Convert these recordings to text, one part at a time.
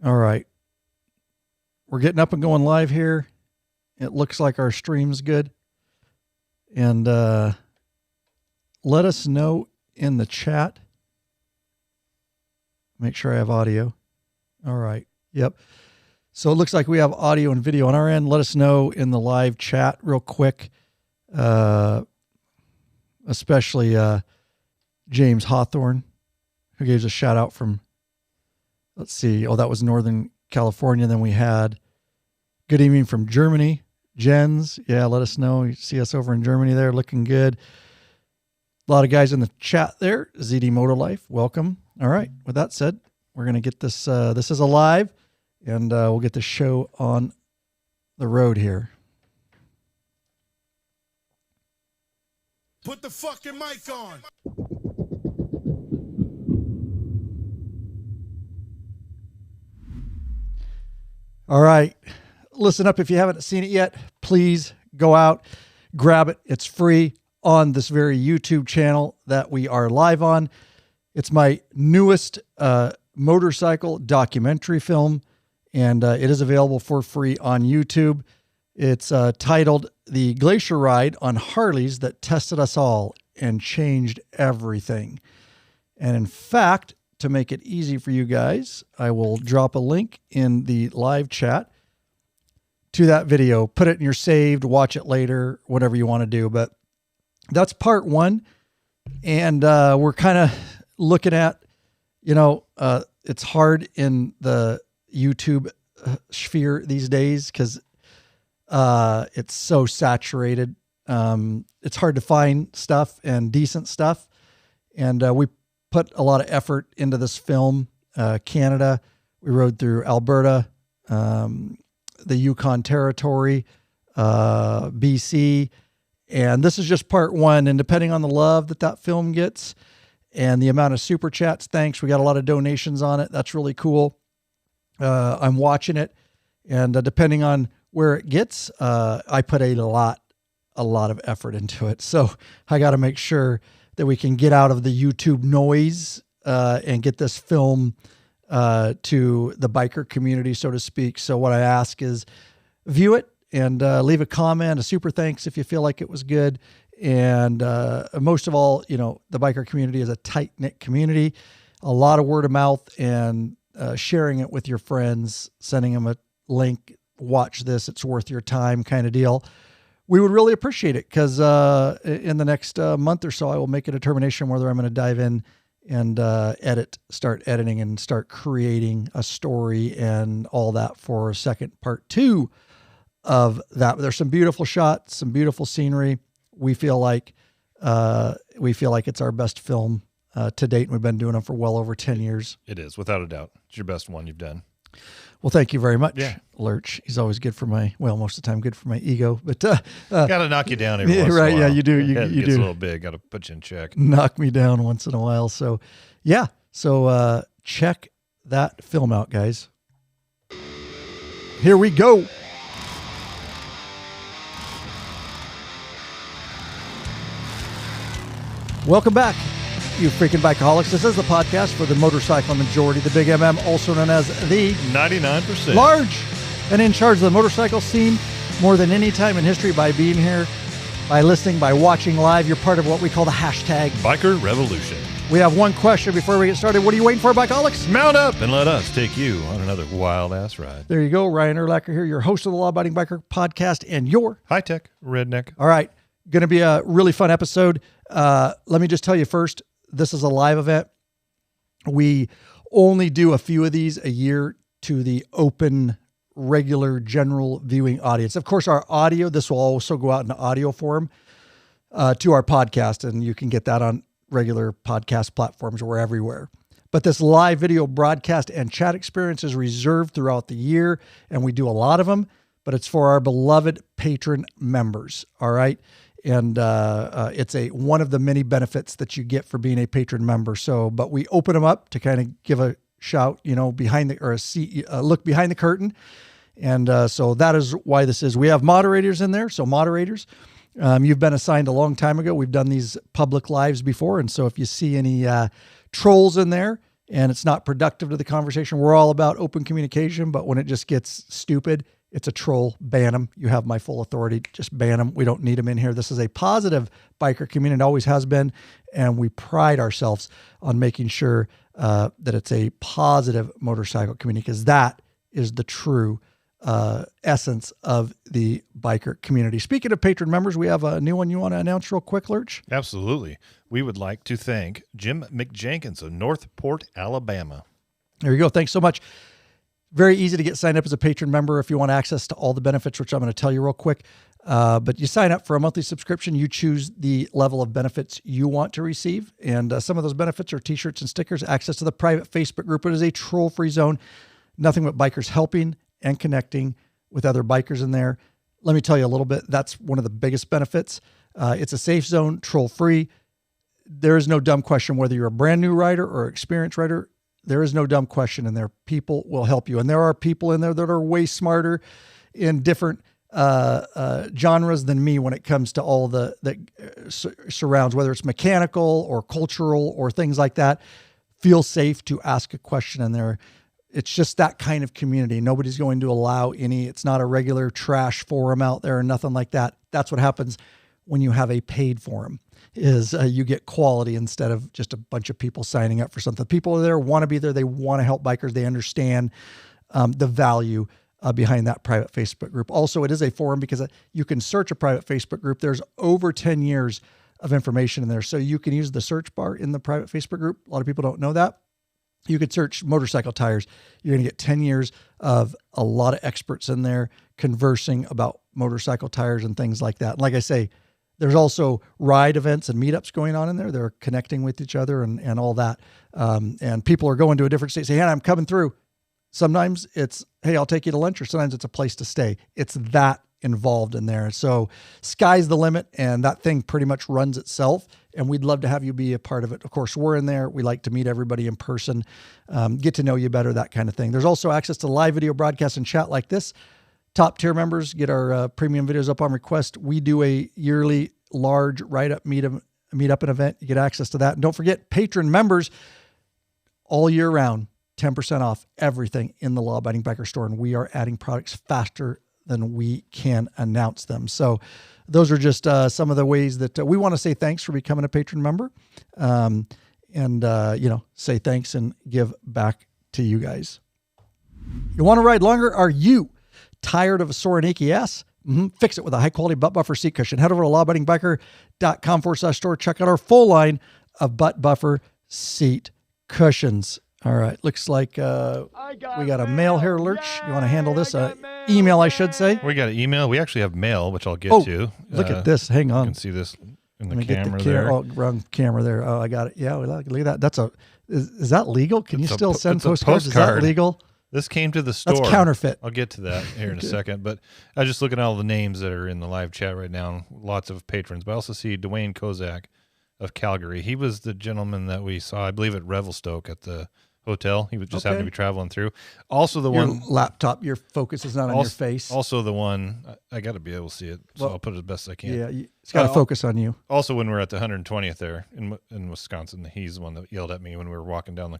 All right. We're getting up and going live here. It looks like our stream's good. And let us know in the chat. Make sure I have audio. All right. Yep. So it looks like we have audio and video on our end. Let us know in the live chat real quick. Especially James Hawthorne, who gave us a shout out from, let's see. Oh, that was Northern California. Then we had good evening from Germany. Jens. Yeah, let us know. You see us over in Germany there, looking good. A lot of guys in the chat there. ZD Motor Life, welcome. All right. With that said, we're going to get this. This is a live, and we'll get the show on the road here. Put the fucking mic on. All right. Listen up. If you haven't seen it yet, please go out, grab it. It's free on this very YouTube channel that we are live on. It's my newest motorcycle documentary film, and it is available for free on YouTube. It's titled The Glacier Ride on Harleys That Tested Us All and Changed Everything. And in fact, to make it easy for you guys, I will drop a link in the live chat to that video. Put it in your saved, watch it later, whatever you want to do. But that's part one. And we're kind of looking at, it's hard in the YouTube sphere these days because it's so saturated. It's hard to find stuff and decent stuff. And we put a lot of effort into this film. Canada, we rode through Alberta, the Yukon Territory, BC. And this is just part one. And depending on the love that film gets and the amount of super chats, thanks. We got a lot of donations on it. That's really cool. I'm watching it. And depending on where it gets, I put a lot of effort into it. So I got to make sure that we can get out of the YouTube noise and get this film to the biker community, so to speak. So what I ask is view it and leave a comment, a super thanks if you feel like it was good. And most of all, the biker community is a tight-knit community, a lot of word of mouth, and sharing it with your friends, sending them a link, watch this, it's worth your time kind of deal. We would really appreciate it because in the next month or so, I will make a determination whether I'm going to dive in and start editing and start creating a story and all that for second part 2 of that. There's some beautiful shots, some beautiful scenery. We feel like it's our best film to date. And we've been doing them for well over 10 years. It is, without a doubt. It's your best one you've done. Well, thank you very much, yeah. Lurch. He's always good for most of the time, good for my ego. But got to knock you down every once in a right? while. Yeah, you do. You gets do. A little big. Got to put you in check. Knock me down once in a while. So, yeah. So check that film out, guys. Here we go. Welcome back, you freaking bikeaholics. This is the podcast for the motorcycle majority, the Big MM, also known as the 99%. Large, and in charge of the motorcycle scene more than any time in history by being here, by listening, by watching live. You're part of what we call the hashtag Biker Revolution. We have one question before we get started. What are you waiting for, bikeaholics? Mount up and let us take you on another wild-ass ride. There you go. Ryan Urlacher here, your host of the Law Abiding Biker podcast and your high-tech redneck. All right. Going to be a really fun episode. Let me just tell you first, this is a live event. We only do a few of these a year to the open, regular, general viewing audience. Of course, our audio, this will also go out in audio form to our podcast, and you can get that on regular podcast platforms. We're everywhere. But this live video broadcast and chat experience is reserved throughout the year, and we do a lot of them, but it's for our beloved patron members. All right. And it's one of the many benefits that you get for being a patron member. So, but we open them up to kind of give a shout, behind look behind the curtain. And so that is why this is. We have moderators in there. So moderators, you've been assigned a long time ago. We've done these public lives before. And so if you see any trolls in there and it's not productive to the conversation. We're all about open communication, but when it just gets stupid, it's a troll, ban them. You have my full authority. Just ban them. We don't need them in here. This is a positive biker community. It always has been. And we pride ourselves on making sure that it's a positive motorcycle community, because that is the true essence of the biker community. Speaking of patron members, we have a new one you want to announce real quick, Lurch? Absolutely. We would like to thank Jim McJenkins of Northport, Alabama. There you go. Thanks so much. Very easy to get signed up as a patron member if you want access to all the benefits, which I'm going to tell you real quick. But you sign up for a monthly subscription. You choose the level of benefits you want to receive. And some of those benefits are t-shirts and stickers, access to the private Facebook group. It is a troll-free zone. Nothing but bikers helping and connecting with other bikers in there. Let me tell you a little bit. That's one of the biggest benefits. It's a safe zone, troll-free. There is no dumb question whether you're a brand new rider or experienced rider. There is no dumb question in there. People will help you. And there are people in there that are way smarter in different genres than me when it comes to all that surrounds, whether it's mechanical or cultural or things like that. Feel safe to ask a question in there. It's just that kind of community. Nobody's going to allow any, it's not a regular trash forum out there or nothing like that. That's what happens when you have a paid forum. Is you get quality instead of just a bunch of people signing up for something. People are there, want to be there. They want to help bikers. They understand the value behind that private Facebook group. Also, it is a forum because you can search a private Facebook group. There's over 10 years of information in there. So you can use the search bar in the private Facebook group. A lot of people don't know that. You could search motorcycle tires. You're going to get 10 years of a lot of experts in there conversing about motorcycle tires and things like that. Like I say, there's also ride events and meetups going on in there. They're connecting with each other and all that. And people are going to a different state. Say, hey, I'm coming through. Sometimes it's, hey, I'll take you to lunch, or sometimes it's a place to stay. It's that involved in there. So sky's the limit, and that thing pretty much runs itself. And we'd love to have you be a part of it. Of course, we're in there. We like to meet everybody in person, get to know you better, that kind of thing. There's also access to live video broadcasts and chat like this. Top tier members get our premium videos up on request. We do a yearly large write-up meetup and event. You get access to that. And don't forget, patron members all year round, 10% off everything in the Law Abiding Biker store. And we are adding products faster than we can announce them. So those are just some of the ways that we want to say thanks for becoming a patron member, and say thanks and give back to you guys. You want to ride longer? Are you tired of a sore and achy ass? Fix it with a high-quality butt buffer seat cushion. Head over to lawabidingbiker.com/store. Check out our full line of butt buffer seat cushions. All right. Looks like we got a mail here, Lurch. You want to handle this? Email, I should say. We got an email. We actually have mail, which I'll get to. Look at this. Hang on. You can see this in the camera there. Oh, wrong camera there. Oh, I got it. Yeah, look at that. Is that legal? Can you still send postcards? Is that legal? This came to the store. That's counterfeit. I'll get to that here in a second. But I just look at all the names that are in the live chat right now. Lots of patrons. But I also see Dwayne Kozak of Calgary. He was the gentleman that we saw, I believe, at Revelstoke at the hotel. He was just happened to be traveling through. Also the your one... laptop, your focus is not on your face. Also the one... I got to be able to see it, so I'll put it as best I can. Yeah, it's got to focus on you. Also, when we were at the 120th there in Wisconsin, he's the one that yelled at me when we were walking down the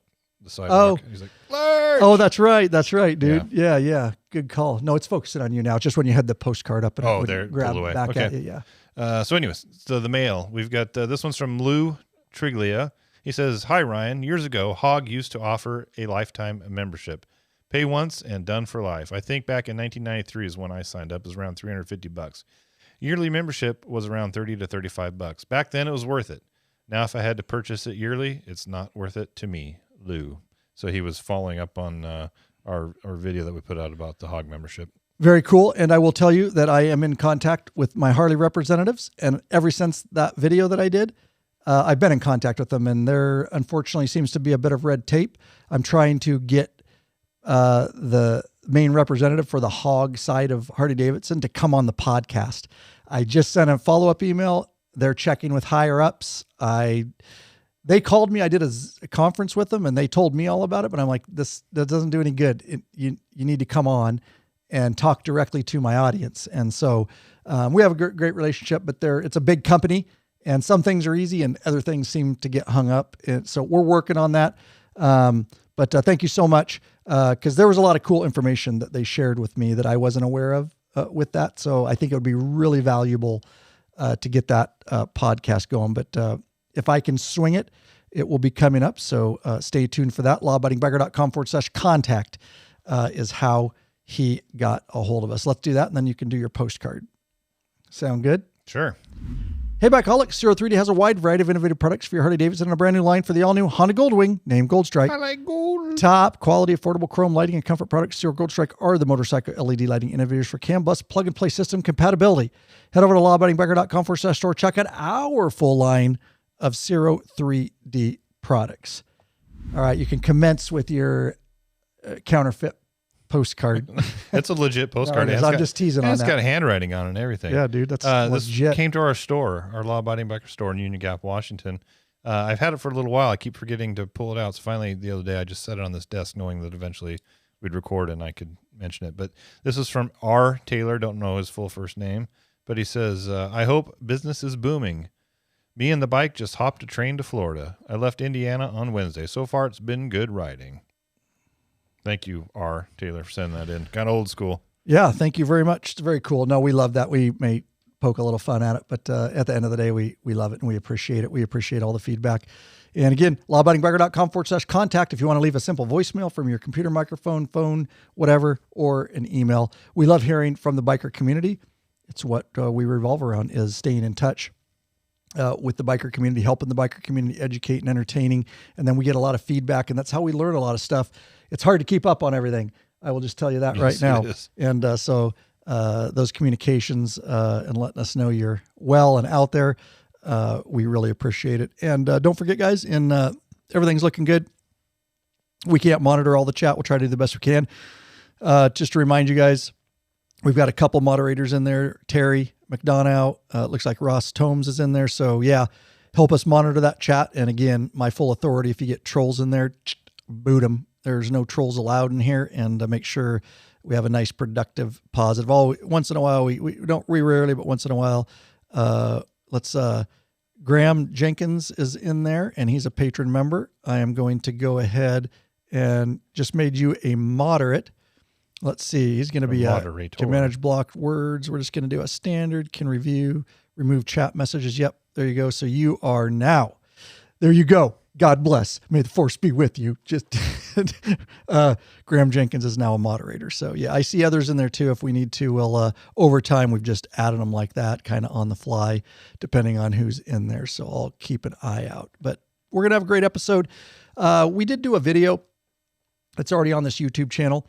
sidewalk. He's like, Lurch! Oh, that's right, dude. Yeah. Good call. No, it's focusing on you now. Just when you had the postcard up and there, grab away. Back okay. at you, yeah. So anyways, the mail. We've got this one's from Lou Triglia. He says, "Hi Ryan, years ago, Hog used to offer a lifetime membership. Pay once and done for life. I think back in 1993 is when I signed up. It was around $350. Yearly membership was around $30 to $35. Back then it was worth it. Now if I had to purchase it yearly, it's not worth it to me." Lou. So he was following up on our video that we put out about the Hog membership. Very cool. And I will tell you that I am in contact with my Harley representatives. And ever since that video that I did, I've been in contact with them. And there, unfortunately, seems to be a bit of red tape. I'm trying to get the main representative for the Hog side of Harley-Davidson to come on the podcast. I just sent a follow-up email. They're checking with higher ups. They called me. I did a conference with them, and they told me all about it. But I'm like, that doesn't do any good. You need to come on and talk directly to my audience. And so we have a great relationship. But it's a big company, and some things are easy, and other things seem to get hung up. And so we're working on that. But thank you so much, because there was a lot of cool information that they shared with me that I wasn't aware of with that. So I think it would be really valuable to get that podcast going. But if I can swing it, it will be coming up. So stay tuned for that. lawabidingbiker.com/contact is how he got a hold of us. Let's do that, and then you can do your postcard. Sound good? Sure. Hey, Bikeaholics, 03D has a wide variety of innovative products for your Harley-Davidson and a brand new line for the all-new Honda Goldwing, named Gold Strike. I like gold. Top quality, affordable chrome lighting and comfort products. Zero Gold Strike are the motorcycle LED lighting innovators for CAN bus plug-and-play system compatibility. Head over to lawabidingbiker.com/store. Check out our full line of 03D products. All right, you can commence with your counterfeit postcard. It's a legit postcard. I'm just teasing on that. It's got handwriting on it and everything. Yeah, dude, that's this legit. came to our store, our Law Abiding Biker store in Union Gap, Washington. I've had it for a little while. I keep forgetting to pull it out. So finally, the other day, I just set it on this desk, knowing that eventually we'd record and I could mention it. But this is from R. Taylor. Don't know his full first name, but he says, "I hope business is booming. Me and the bike just hopped a train to Florida. I left Indiana on Wednesday. So far, it's been good riding." Thank you, R. Taylor, for sending that in. Kind of old school. Yeah, thank you very much. It's very cool. No, we love that. We may poke a little fun at it, but at the end of the day, we love it and we appreciate it. We appreciate all the feedback. And again, lawabidingbiker.com/contact if you want to leave a simple voicemail from your computer, microphone, phone, whatever, or an email. We love hearing from the biker community. It's what we revolve around, is staying in touch with the biker community, helping the biker community, educate and entertaining. And then we get a lot of feedback, and that's how we learn a lot of stuff. It's hard to keep up on everything. I will just tell you that right now. And so those communications and letting us know you're well and out there, we really appreciate it. And don't forget, guys, everything's looking good. We can't monitor all the chat. We'll try to do the best we can. Just to remind you guys, we've got a couple moderators in there. Terry McDonough, looks like Ross Tomes is in there. So yeah, help us monitor that chat. And again, my full authority, if you get trolls in there, boot them. There's no trolls allowed in here, and make sure we have a nice, productive, positive. Once in a while, we rarely, but once in a while, Graham Jenkins is in there, and he's a patron member. I am going to go ahead and just made you a moderate. Let's see. He's going to be can manage blocked words. We're just going to do a standard, can review, remove chat messages. Yep. There you go. So you are now. There you go. God bless. May the force be with you. Just Graham Jenkins is now a moderator. So yeah, I see others in there too. If we need to, we'll over time, we've just added them like that, kind of on the fly, depending on who's in there. So I'll keep an eye out. But we're going to have a great episode. We did do a video that's already on this YouTube channel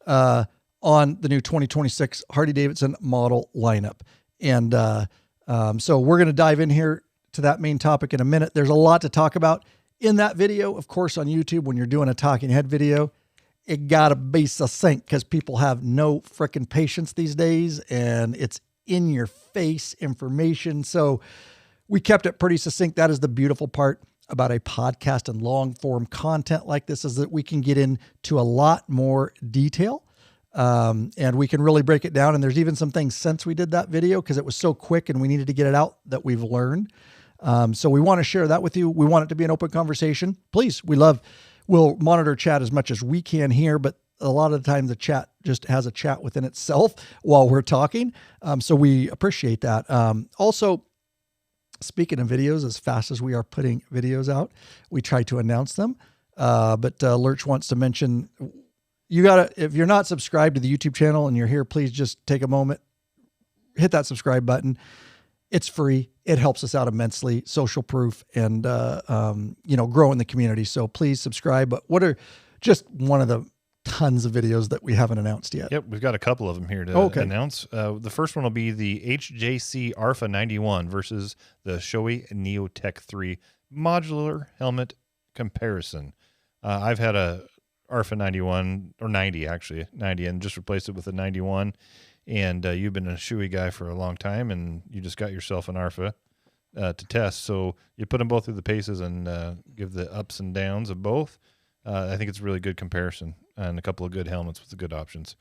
on the new 2026 Harley-Davidson model lineup. And so we're going to dive in here to that main topic in a minute. There's a lot to talk about in that video. Of course, on YouTube, when you're doing a talking head video, it gotta be succinct because people have no freaking patience these days, and it's in your face information. So we kept it pretty succinct. That is the beautiful part about a podcast and long form content like this, is that we can get into a lot more detail. And we can really break it down. And there's even some things since we did that video, because it was so quick and we needed to get it out, that we've learned. So we want to share that with you. We want it to be an open conversation. Please, we'll monitor chat as much as we can here, but a lot of the time the chat just has a chat within itself while we're talking. So we appreciate that. Also, speaking of videos, as fast as we are putting videos out, we try to announce them. But Lurch wants to mention, if you're not subscribed to the YouTube channel and you're here, please just take a moment, hit that subscribe button. It's free. It helps us out immensely. Social proof, and, grow in the community. So please subscribe. But what are just one of the tons of videos that we haven't announced yet? Yep. We've got a couple of them here to announce. The first one will be the HJC ARFA 91 versus the Shoei Neotech 3 modular helmet comparison. I've had a ARFA 91 or 90, actually 90, and just replaced it with a 91. And you've been a Shoei guy for a long time, and you just got yourself an ARFA to test. So you put them both through the paces and give the ups and downs of both. I think it's a really good comparison, and a couple of good helmets with the good options.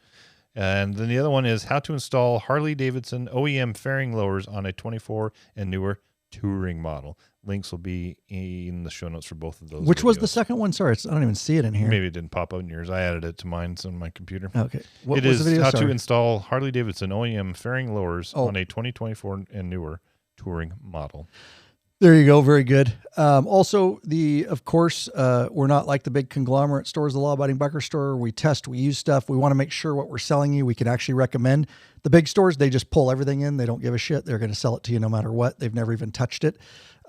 And then the other one is how to install Harley-Davidson OEM fairing lowers on a 24 and newer touring model. Links will be in the show notes for both of those. Which videos. was the second one? Sorry, I don't even see it in here. Maybe it didn't pop out in yours. I added it to mine on my computer. Okay. What it was is the video? how Sorry. to install Harley-Davidson OEM fairing lowers Oh. on a 2024 and newer touring model. There you go. Very good. Also, of course, we're not like the big conglomerate stores, the law-abiding biker store. We test, we use stuff. We want to make sure what we're selling you, we can actually recommend. The big stores, they just pull everything in. They don't give a shit. They're going to sell it to you no matter what. They've never even touched it.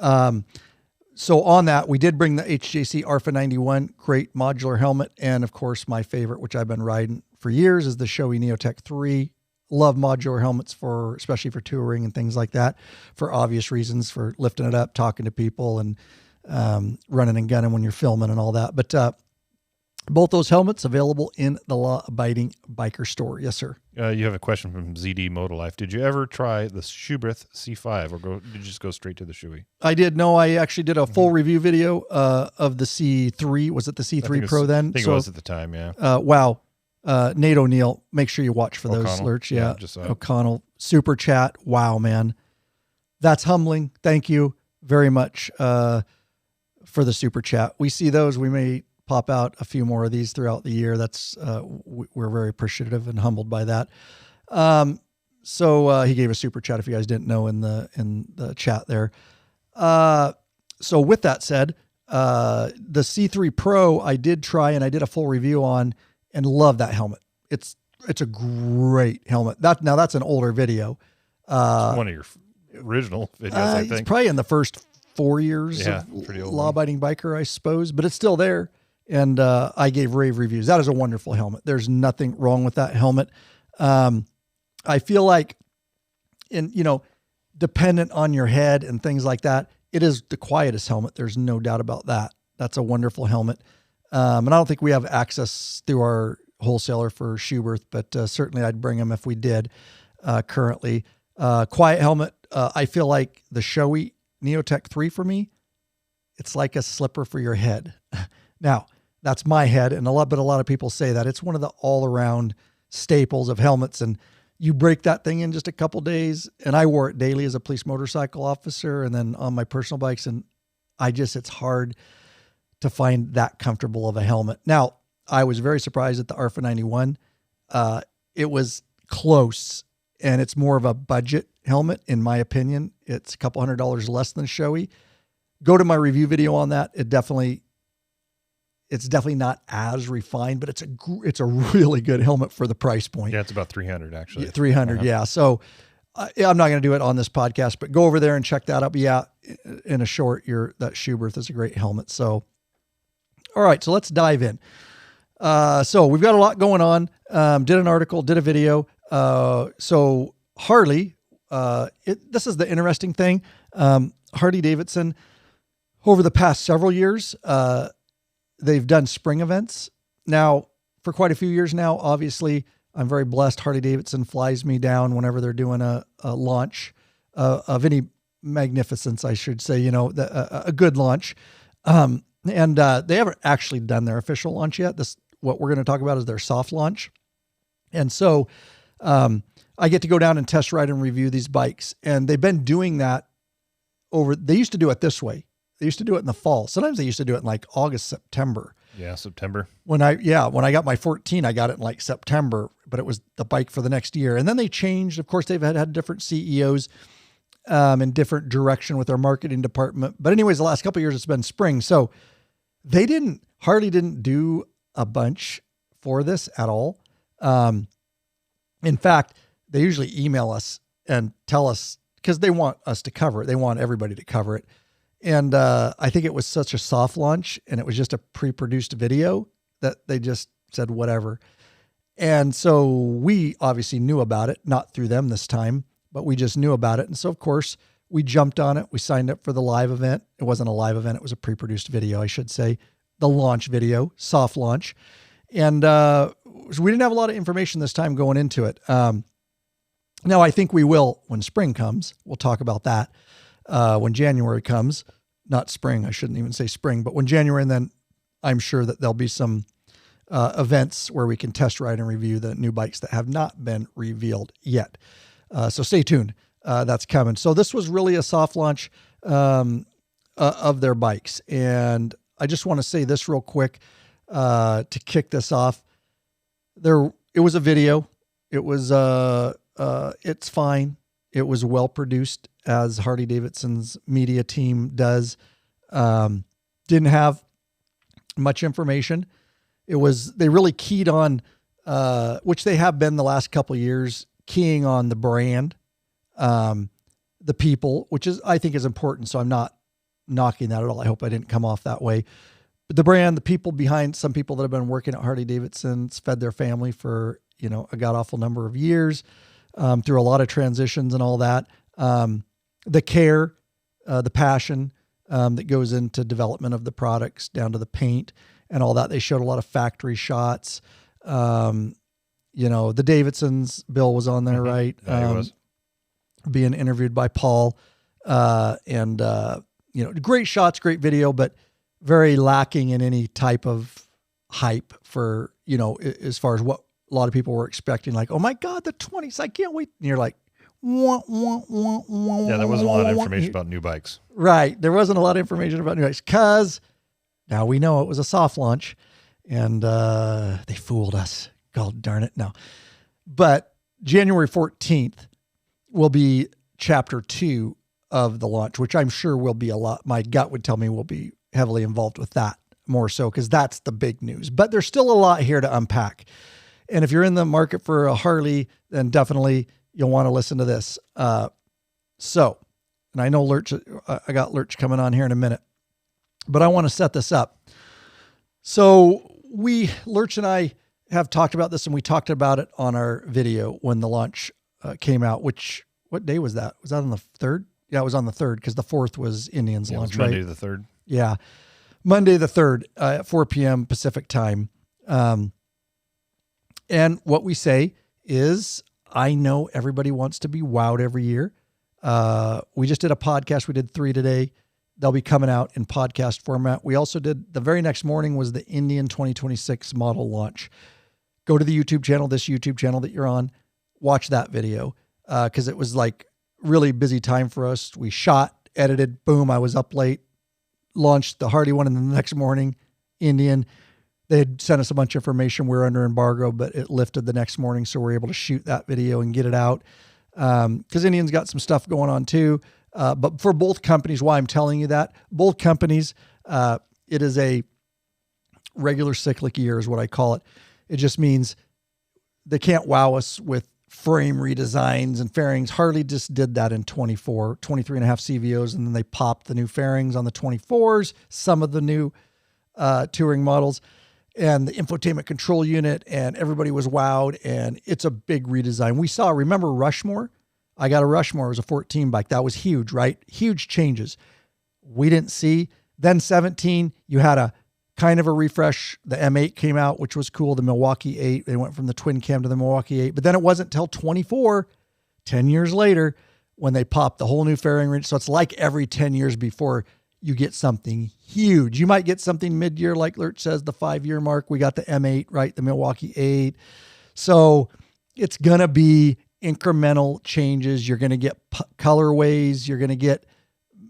So on that, we did bring the HJC ARFA 91, great modular helmet. And of course, my favorite, which I've been riding for years, is the Shoei Neotech 3. Love modular helmets especially for touring and things like that, for obvious reasons, for lifting it up, talking to people, and running and gunning when you're filming and all that. But both those helmets available in the law-abiding biker store. Yes, sir. You have a question from ZD Motolife. Did you ever try the Schuberth C5, or did you just go straight to the Shoei? I did. No, I actually did a full review video of the C3. Was it the C3 Pro then? I think it was at the time, yeah. Wow. Nate O'Neill, make sure you watch for those alerts. Yeah. O'Connell, super chat. Wow, man. That's humbling. Thank you very much for the super chat. We see those. We may pop out a few more of these throughout the year. That's we're very appreciative and humbled by that. So he gave a super chat, if you guys didn't know, in the chat there. So with that said, the C3 Pro I did try, and I did a full review on, and love that helmet. It's a great helmet. Now that's an older video. It's one of your original videos, I think. It's probably in the first 4 years of law-abiding biker, I suppose, but it's still there. And I gave rave reviews. That is a wonderful helmet. There's nothing wrong with that helmet. I feel like, dependent on your head and things like that, it is the quietest helmet. There's no doubt about that. That's a wonderful helmet. And I don't think we have access through our wholesaler for Schuberth, but certainly I'd bring them if we did currently. Quiet helmet. I feel like the Shoei Neotech 3 for me, it's like a slipper for your head. Now, that's my head, and a lot of people say that. It's one of the all-around staples of helmets, and you break that thing in just a couple days, and I wore it daily as a police motorcycle officer and then on my personal bikes, and it's hard to find that comfortable of a helmet. Now, I was very surprised at the ARFA 91. It was close, and it's more of a budget helmet, in my opinion. It's a couple $100 less than Shoei. Go to my review video on that. It's definitely not as refined, but it's a really good helmet for the price point. Yeah, it's about 300 actually. 300, yeah. So I'm not going to do it on this podcast, but go over there and check that out. But yeah, in a short, that Schuberth is a great helmet. So, all right, so let's dive in. So we've got a lot going on. Did an article, did a video. So Harley, this is the interesting thing. Harley-Davidson, over the past several years, they've done spring events. Now, for quite a few years now, obviously, I'm very blessed. Harley-Davidson flies me down whenever they're doing a launch of any magnificence, I should say, a good launch. And they haven't actually done their official launch yet. What we're going to talk about is their soft launch. And so I get to go down and test ride and review these bikes. And they've been doing that they used to do it this way. They used to do it in the fall. Sometimes they used to do it in like August, September. Yeah, September. When I got my 14, I got it in like September, but it was the bike for the next year. And then they changed. Of course, they've had different CEOs in different direction with their marketing department. But anyways, the last couple of years, it's been spring. So Harley didn't do a bunch for this at all. In fact, they usually email us and tell us, because they want us to cover it. They want everybody to cover it. And I think it was such a soft launch, and it was just a pre-produced video that they just said whatever. And so we obviously knew about it, not through them this time, but we just knew about it. And so, of course, we jumped on it. We signed up for the live event. It wasn't a live event. It was a pre-produced video, I should say. The launch video, soft launch. And so we didn't have a lot of information this time going into it. Now, I think we will when spring comes. We'll talk about that. When January comes, not spring, I shouldn't even say spring, but when January, and then I'm sure that there'll be some events where we can test ride and review the new bikes that have not been revealed yet. So stay tuned. That's coming. So this was really a soft launch. of their bikes. And I just want to say this real quick to kick this off. It was a video. It was it's fine. It was well produced, as Harley-Davidson's media team does. Didn't have much information. They really keyed on, which they have been the last couple of years, keying on the brand, the people, which I think is important. So I'm not knocking that at all. I hope I didn't come off that way. But the brand, the people behind, some people that have been working at Harley-Davidson, fed their family for, a god awful number of years, through a lot of transitions and all that. The care, the passion, that goes into development of the products down to the paint and all that. They showed a lot of factory shots. The Davidsons, Bill was on there, right? Yeah, he was. Being interviewed by Paul, great shots, great video, but very lacking in any type of hype for, as far as what a lot of people were expecting. Like, oh my God, the 20s, I can't wait. And you're like, wah, wah, wah, wah, yeah, there wasn't a lot of wah, information about new bikes. Right. There wasn't a lot of information about new bikes because now we know it was a soft launch and they fooled us. God darn it. No. But January 14th will be chapter 2 of the launch, which I'm sure will be a lot. My gut would tell me we'll be heavily involved with that more so, because that's the big news. But there's still a lot here to unpack. And if you're in the market for a Harley, then definitely you'll want to listen to this. And I know Lurch, I got Lurch coming on here in a minute, but I want to set this up. So Lurch and I have talked about this, and we talked about it on our video when the launch came out, what day was that? Was that on the 3rd? Yeah, it was on the 3rd, because the 4th was Indian's launch, right? Monday the 3rd. Yeah. Monday the 3rd at 4 p.m. Pacific time. And what we say is, I know everybody wants to be wowed every year. We just did a podcast. We did 3 today. They'll be coming out in podcast format. We also did, the very next morning was the Indian 2026 model launch. Go to the YouTube channel, this YouTube channel that you're on, watch that video. Cause it was like really busy time for us. We shot, edited, boom. I was up late, launched the Hardy one, and then the next morning, Indian. They had sent us a bunch of information. We were under embargo, but it lifted the next morning. So we're able to shoot that video and get it out. Cause Indian's got some stuff going on too. But for both companies, why I'm telling you that, both companies, it is a regular cyclic year is what I call it. It just means they can't wow us with frame redesigns and fairings. Harley just did that in 23 and a half CVOs. And then they popped the new fairings on the 24s, some of the new touring models, and the infotainment control unit, and everybody was wowed. And it's a big redesign. Remember Rushmore? I got a Rushmore. It was a 14 bike. That was huge, right? Huge changes. We didn't see. Then 17, you had a kind of a refresh. The M8 came out, which was cool. The Milwaukee 8. They went from the twin cam to the Milwaukee 8. But then it wasn't till 24, 10 years later, when they popped the whole new fairing range. So it's like every 10 years before you get something huge. You might get something mid-year, like Lurch says, the 5-year mark. We got the M8, right? The Milwaukee 8. So it's going to be incremental changes. You're going to get colorways. You're going to get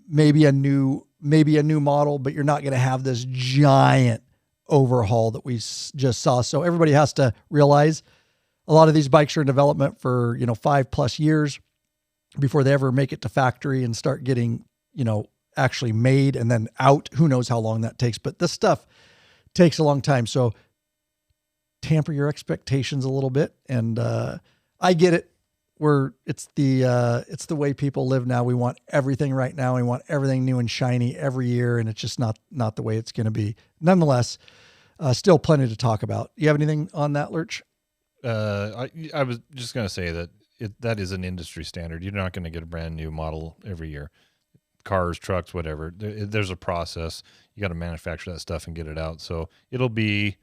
maybe a new model, but you're not going to have this giant overhaul that we just saw. So everybody has to realize a lot of these bikes are in development for, 5+ years before they ever make it to factory and start getting, actually made and then out. Who knows how long that takes, but this stuff takes a long time. So tamper your expectations a little bit. And, I get it. It's the way people live now. We want everything right now. We want everything new and shiny every year. And it's just not the way it's going to be. Nonetheless, still plenty to talk about. You have anything on that, Lurch? I was just going to say that that is an industry standard. You're not going to get a brand new model every year. Cars, trucks, whatever. There's a process. You got to manufacture that stuff and get it out. So it'll be,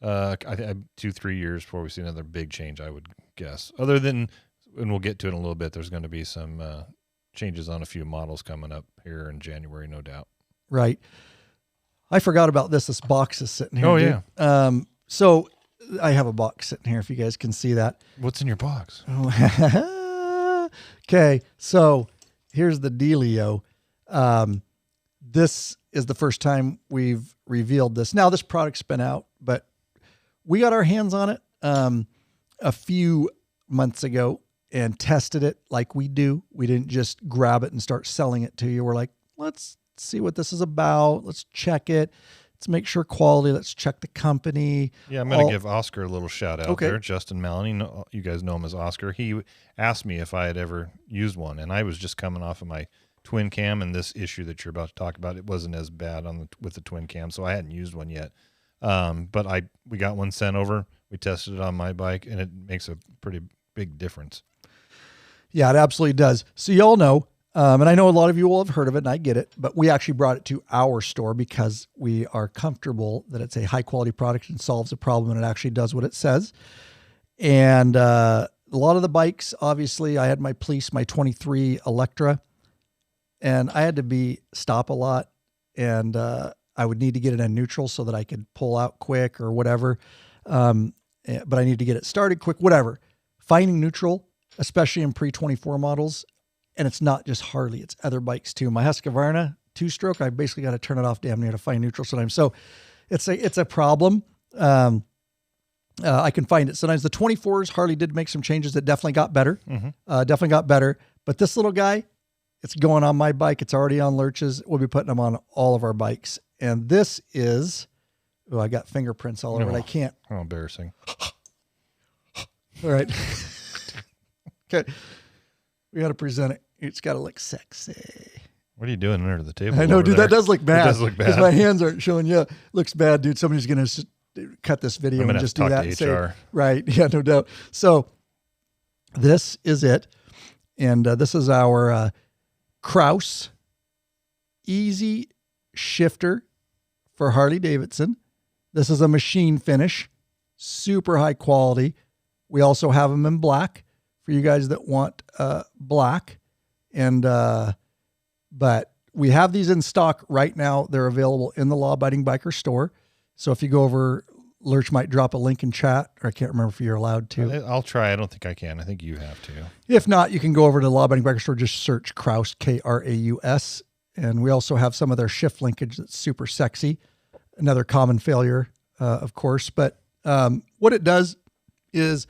I think 2-3 years before we see another big change, I would guess. Other than, and we'll get to it in a little bit, there's going to be some changes on a few models coming up here in January, no doubt. Right. I forgot about this. This box is sitting here. Oh, yeah. So I have a box sitting here, if you guys can see that. What's in your box? Okay. So here's the dealio. This is the first time we've revealed this. Now, this product's been out, but we got our hands on it a few months ago and tested it like we do. We didn't just grab it and start selling it to you. We're like, let's see what this is about. Let's check it. Let's make sure quality. Let's check the company. Yeah, I'm going to give Oscar a little shout out Okay. there. Justin Maloney, you guys know him as Oscar. He asked me if I had ever used one, and I was just coming off of my twin cam, and this issue that you're about to talk about, it wasn't as bad with the twin cam, so I hadn't used one yet. But we got one sent over. We tested it on my bike, and it makes a pretty big difference. Yeah, it absolutely does. So you all know, and I know a lot of you will have heard of it, and I get it, but we actually brought it to our store because we are comfortable that it's a high-quality product and solves a problem, and it actually does what it says. And a lot of the bikes, obviously, I had my Police, my 23 Electra, and I had to stop a lot, and I would need to get it in neutral so that I could pull out quick or whatever. But I need to get it started quick, whatever. Finding neutral, especially in pre-24 models, and it's not just Harley, it's other bikes too. My Husqvarna 2-stroke, I basically got to turn it off damn near to find neutral sometimes. So it's a problem. I can find it. Sometimes the 24s, Harley did make some changes that definitely got better. Definitely got better. But this little guy, it's going on my bike. It's already on Lurch's. We'll be putting them on all of our bikes. And this is, I got fingerprints all over it. I can't. How embarrassing. All right. Okay. We got to present it. It's got to look sexy. What are you doing under the table? I know, dude, that does look bad. It does look bad. Because my hands aren't showing you. Looks bad, dude. Somebody's going to cut this video and just do that. And say, right. Yeah, no doubt. So this is it. And this is our Krauss Easy Shifter for Harley-Davidson. This is a machine finish, super high quality. We also have them in black for you guys that want black. And but we have these in stock right now. They're available in the Law Abiding Biker store. So if you go over, Lurch might drop a link in chat, or I can't remember if you're allowed to. I'll try. I don't think I can. I think you have to. If not, you can go over to the Law Abiding Biker store. Just search Krauss, Kraus. And we also have some of their shift linkage that's super sexy. Another common failure, of course. But what it does is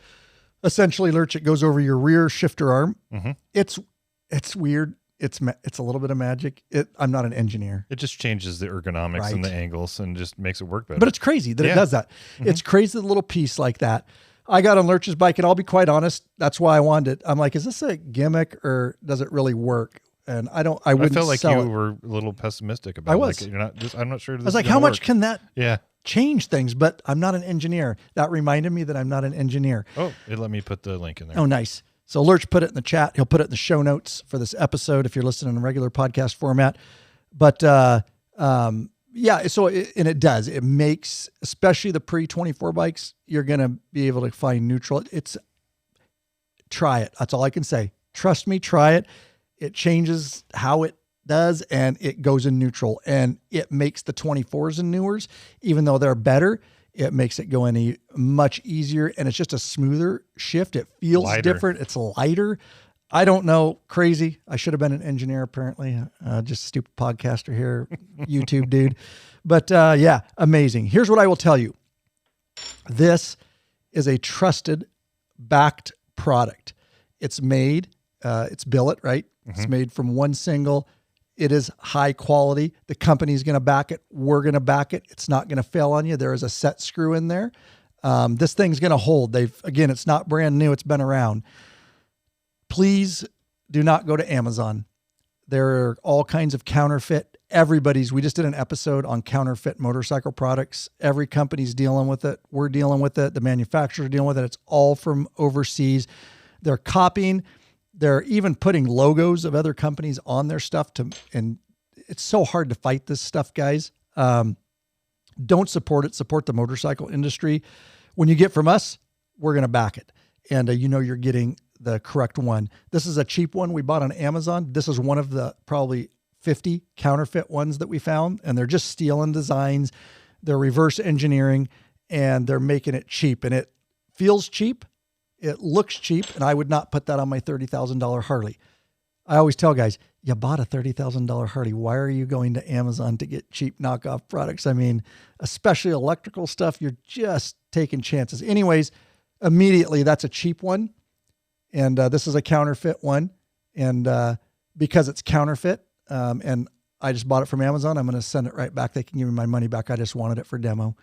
essentially, Lurch, it goes over your rear shifter arm. Mm-hmm. It's weird. It's a little bit of magic. I'm not an engineer. It just changes the ergonomics and the angles and just makes it work better. But it's crazy that it does that. Mm-hmm. It's crazy, the little piece like that. I got on Lurch's bike, and I'll be quite honest, that's why I wanted it. I'm like, is this a gimmick or does it really work? And I wouldn't felt like sell you it. were a little pessimistic about it. I was. Like, I'm not sure. I was like, how much can that Yeah. change things? But I'm not an engineer. That reminded me that I'm not an engineer. Oh, it let me put the link in there. Oh, nice. So Lurch put it in the chat. He'll put it in the show notes for this episode if you're listening in regular podcast format. But yeah, so and it does. It makes, especially the pre-24 bikes, you're going to be able to find neutral. Try it. That's all I can say. Trust me, try it. It changes how it does, and it goes in neutral, and it makes the 24s and newers, even though they're better, it makes it go in much easier, and it's just a smoother shift. It feels different. It's lighter. I don't know. Crazy. I should have been an engineer, apparently. Just a stupid podcaster here, YouTube dude. But yeah, amazing. Here's what I will tell you. This is a trusted, backed product. It's made, it's billet, right? Mm-hmm. It's made from one single. It is high quality. The company's going to back it. We're going to back it. It's not going to fail on you. There is a set screw in there. This thing's going to hold. Again, it's not brand new. It's been around. Please do not go to Amazon. There are all kinds of counterfeit. We just did an episode on counterfeit motorcycle products. Every company's dealing with it. We're dealing with it. The manufacturers are dealing with it. It's all from overseas. They're copying. They're even putting logos of other companies on their stuff and it's so hard to fight this stuff, guys. Don't support it. Support the motorcycle industry. When you get from us, we're going to back it. And you're getting the correct one. This is a cheap one we bought on Amazon. This is one of the probably 50 counterfeit ones that we found, and they're just stealing designs. They're reverse engineering, and they're making it cheap, and it feels cheap. It looks cheap, and I would not put that on my $30,000 Harley. I always tell guys, you bought a $30,000 Harley. Why are you going to Amazon to get cheap knockoff products? I mean, especially electrical stuff, you're just taking chances. Anyways, immediately that's a cheap one. And this is a counterfeit one. And because it's counterfeit, and I just bought it from Amazon, I'm going to send it right back. They can give me my money back. I just wanted it for demo.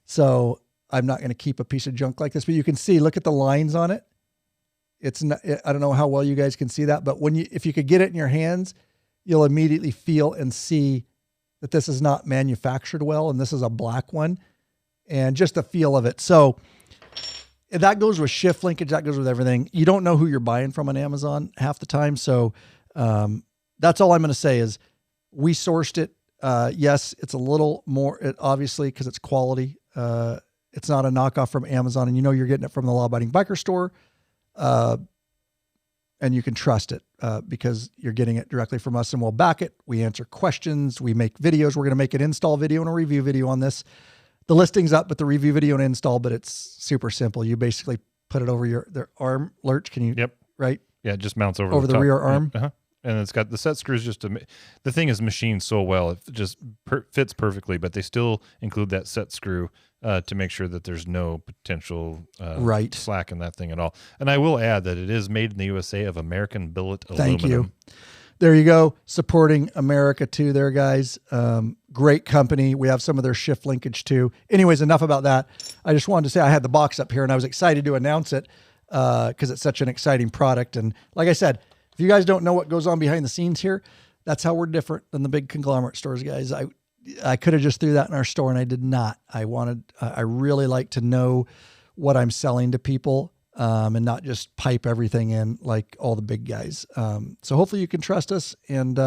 So I'm not going to keep a piece of junk like this, but you can see, look at the lines on it. It's not, I don't know how well you guys can see that, but if you could get it in your hands, you'll immediately feel and see that this is not manufactured well. And this is a black one, and just the feel of it. So that goes with shift linkage. That goes with everything. You don't know who you're buying from on Amazon half the time. So, that's all I'm going to say is we sourced it. Yes, it's a little more, obviously, because it's quality. It's not a knockoff from Amazon, and you're getting it from the Law Abiding Biker Store. And you can trust it because you're getting it directly from us, and we'll back it. We answer questions. We make videos. We're going to make an install video and a review video on this. The listing's up, but the review video and install, but it's super simple. You basically put it over their arm. Lurch, can you? Yep. Right? Yeah, it just mounts over the the rear arm. Uh-huh. And it's got the set screws. The thing is machined so well, it just fits perfectly. But they still include that set screw to make sure that there's no potential slack in that thing at all. And I will add that it is made in the USA of American billet aluminum. Thank you. There you go, supporting America too, there, guys. Great company. We have some of their shift linkage too. Anyways, enough about that. I just wanted to say I had the box up here, and I was excited to announce it because it's such an exciting product. And like I said, if you guys don't know what goes on behind the scenes here, that's how we're different than the big conglomerate stores, guys. I could have just threw that in our store, and I did not. I really like to know what I'm selling to people and not just pipe everything in like all the big guys. So hopefully you can trust us. And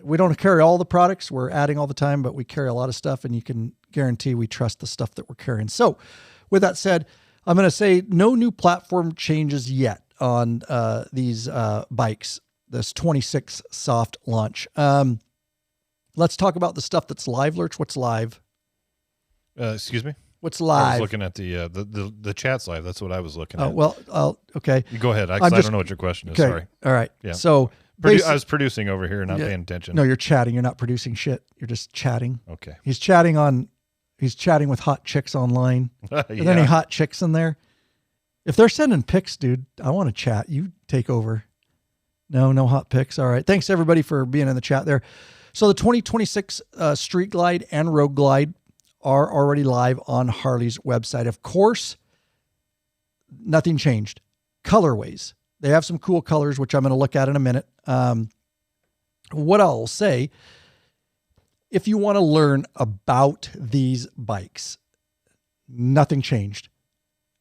we don't carry all the products. We're adding all the time, but we carry a lot of stuff, and you can guarantee we trust the stuff that we're carrying. So with that said, I'm going to say no new platform changes yet on these bikes, this 26 soft launch. Let's talk about the stuff that's live, Lurch. What's live? Excuse me? What's live? I was looking at the chat's live. That's what I was looking at. Well, okay. You go ahead. I don't know what your question is. Okay. Sorry. All right. Yeah. So I was producing over here, not paying attention. No, you're chatting. You're not producing shit. You're just chatting. Okay. He's chatting with hot chicks online. Are there any hot chicks in there? If they're sending pics, dude, I want to chat. You take over. No hot pics. All right. Thanks everybody for being in the chat there. So the 2026 Street Glide and Road Glide are already live on Harley's website. Of course, nothing changed. Colorways. They have some cool colors, which I'm going to look at in a minute. What I'll say, if you want to learn about these bikes, nothing changed.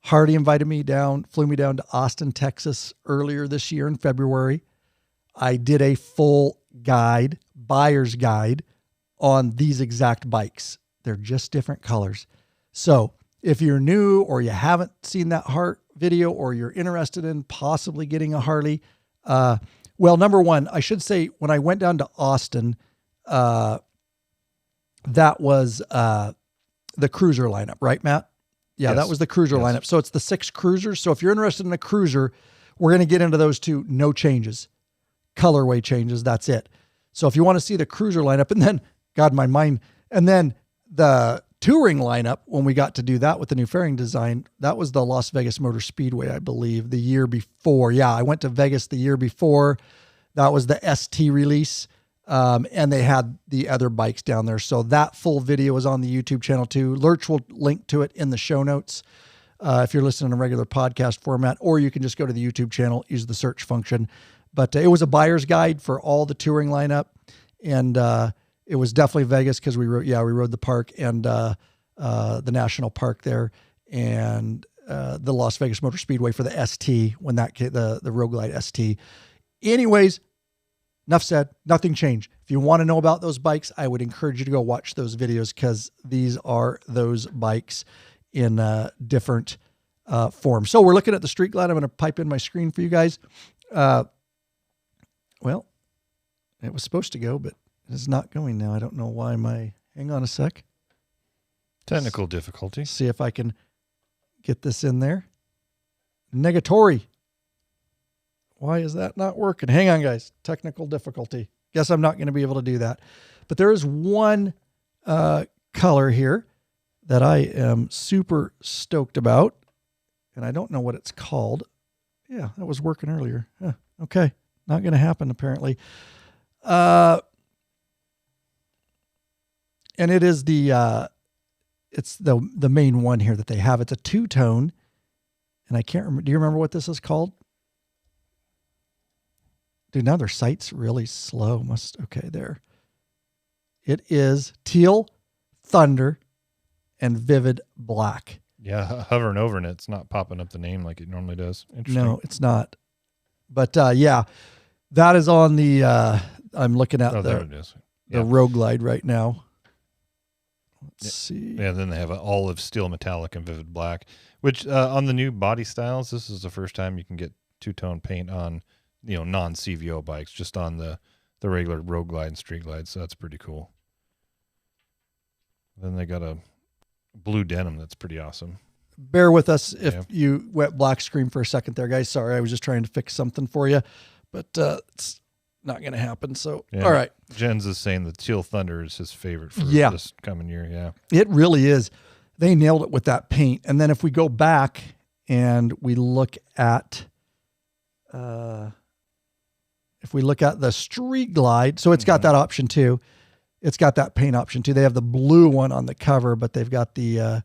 Hardy flew me down to Austin, Texas earlier this year in February. I did a full buyer's guide on these exact bikes. They're just different colors. So if you're new or you haven't seen that Hart video or you're interested in possibly getting a Harley, well, number one, I should say when I went down to Austin, that was the cruiser lineup, right, Matt? Yeah, yes. That was the cruiser lineup. So it's the 6 cruisers. So if you're interested in a cruiser, we're going to get into those two. No changes. Colorway changes. That's it. So if you want to see the cruiser lineup, and then, God, my mind, and then the touring lineup, when we got to do that with the new fairing design, that was the Las Vegas Motor Speedway, I believe, the year before. Yeah, I went to Vegas the year before. That was the ST release. And they had the other bikes down there. So that full video is on the YouTube channel too. Lurch will link to it in the show notes if you're listening in a regular podcast format, or you can just go to the YouTube channel, use the search function. But it was a buyer's guide for all the touring lineup. And it was definitely Vegas because we rode the park and the national park there, and the Las Vegas Motor Speedway for the ST when the Road Glide ST. Anyways, enough said, nothing changed. If you want to know about those bikes, I would encourage you to go watch those videos because these are those bikes in different forms. So we're looking at the Street Glide. I'm going to pipe in my screen for you guys. Well, it was supposed to go, but it is not going now. I don't know why hang on a sec. Technical difficulty. See if I can get this in there. Negatory. Why is that not working? Hang on, guys. Technical difficulty. Guess I'm not going to be able to do that. But there is one color here that I am super stoked about. And I don't know what it's called. Yeah, that was working earlier. Huh, okay. Not going to happen, apparently. And it is it's the main one here that they have. It's a two-tone. And I can't remember. Do you remember what this is called? Dude, now their site's really slow. Okay, there. It is Teal, Thunder, and Vivid Black. Yeah, hovering over and it's not popping up the name like it normally does. Interesting. No, it's not. But yeah, that is on the, I'm looking at there it is. The Road Glide right now. Let's see. Yeah, then they have an olive, steel, metallic, and vivid black, which on the new body styles, this is the first time you can get two-tone paint on, non-CVO bikes, just on the regular Road Glide and Street Glide. So that's pretty cool. Then they got a blue denim that's pretty awesome. Bear with us if you went black screen for a second there, guys. Sorry, I was just trying to fix something for you, but it's not going to happen. So, all right. Jens is saying the Teal Thunder is his favorite for this coming year. Yeah, it really is. They nailed it with that paint. And then if we go back and we look at, the Street Glide, so it's got that option too. It's got that paint option too. They have the blue one on the cover, but they've got the,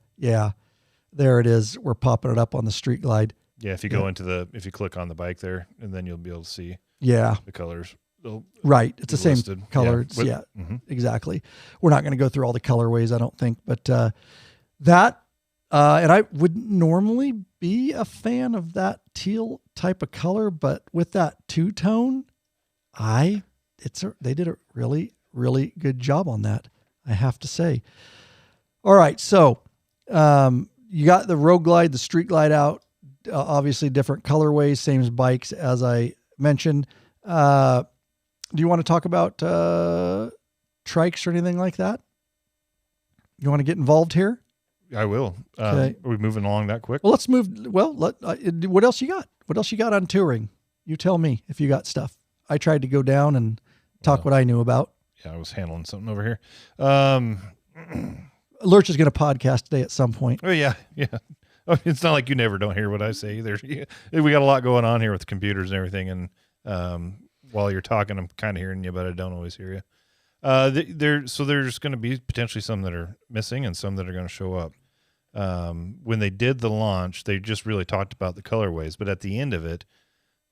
there it is. We're popping it up on the Street Glide. Yeah. If you go if you click on the bike there, and then you'll be able to see the colors. Right. It's the same listed. color. Yeah, exactly. We're not going to go through all the colorways, I don't think, but that, and I would normally be a fan of that teal type of color, but with that two-tone, they did a really, really good job on that, I have to say. All right. So, you got the Road Glide, the Street Glide out, obviously different colorways, same as bikes, as I mentioned. Do you want to talk about trikes or anything like that? You want to get involved here? I will. Okay. Are we moving along that quick? Well, let's move. Well, what else you got? What else you got on touring? You tell me if you got stuff. I tried to go down and talk what I knew about. Yeah, I was handling something over here. Lurch is going to podcast today at some point. Oh, yeah. Oh, it's not like you never don't hear what I say either. We got a lot going on here with computers and everything, and while you're talking, I'm kind of hearing you, but I don't always hear you. So there's going to be potentially some that are missing and some that are going to show up. When they did the launch, they just really talked about the colorways, but at the end of it,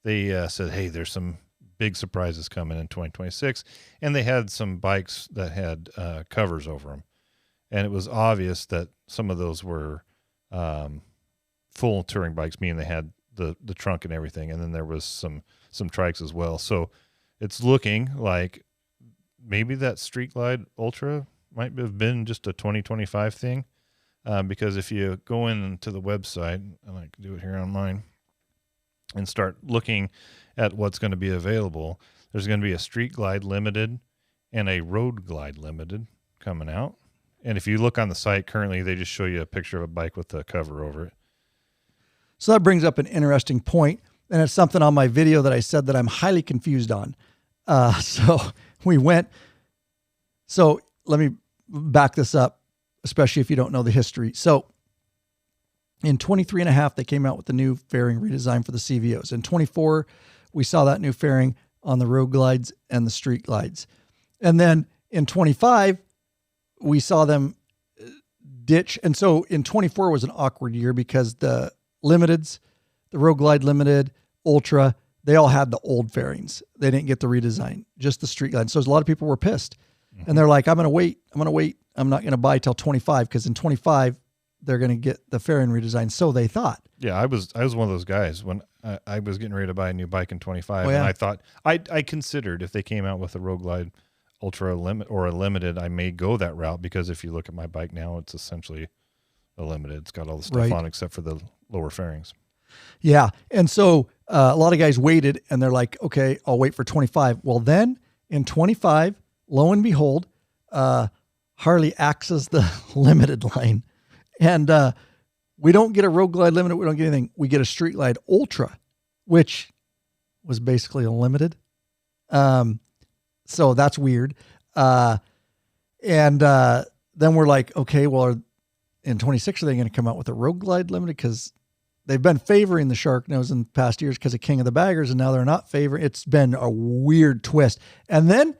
they said, hey, there's some big surprises coming in 2026, and they had some bikes that had covers over them, and it was obvious that some of those were full touring bikes, meaning they had the trunk and everything, and then there was some trikes as well. So it's looking like maybe that Street Glide Ultra might have been just a 2025 thing, because if you go into the website, I like to do it here on mine, and start looking at what's going to be available, there's going to be a Street Glide Limited and a Road Glide Limited coming out. And if you look on the site currently, they just show you a picture of a bike with the cover over it. So that brings up an interesting point, and it's something on my video that I said that I'm highly confused on. So let me back this up, especially if you don't know the history. So in 23.5, they came out with the new fairing redesign for the CVOs. In 24, we saw that new fairing on the Road Glides and the Street Glides. And then in 25, we saw them ditch. And so in 24 was an awkward year because the Limiteds, the Road Glide Limited, Ultra, they all had the old fairings. They didn't get the redesign, just the Street Glide. So a lot of people were pissed. Mm-hmm. And they're like, I'm going to wait. I'm not going to buy till 25 because in 25, they're going to get the fairing redesign. So they thought. Yeah, I was one of those guys when I was getting ready to buy a new bike in 25. And I thought, I considered if they came out with a Road Glide Ultra Limit or a Limited, I may go that route, because if you look at my bike now, it's essentially a Limited. It's got all the stuff on except for the lower fairings. Yeah. And so a lot of guys waited and they're like, okay, I'll wait for 25. Well, then in 25, lo and behold, Harley axes the Limited line. And we don't get a Road Glide Limited. We don't get anything. We get a Street Glide Ultra, which was basically a limited. So that's weird. And then we're like, okay, well, in 26, are they going to come out with a Road Glide limited? Because they've been favoring the Sharknose in past years because of King of the Baggers, and now they're not favoring. It's been a weird twist. And then,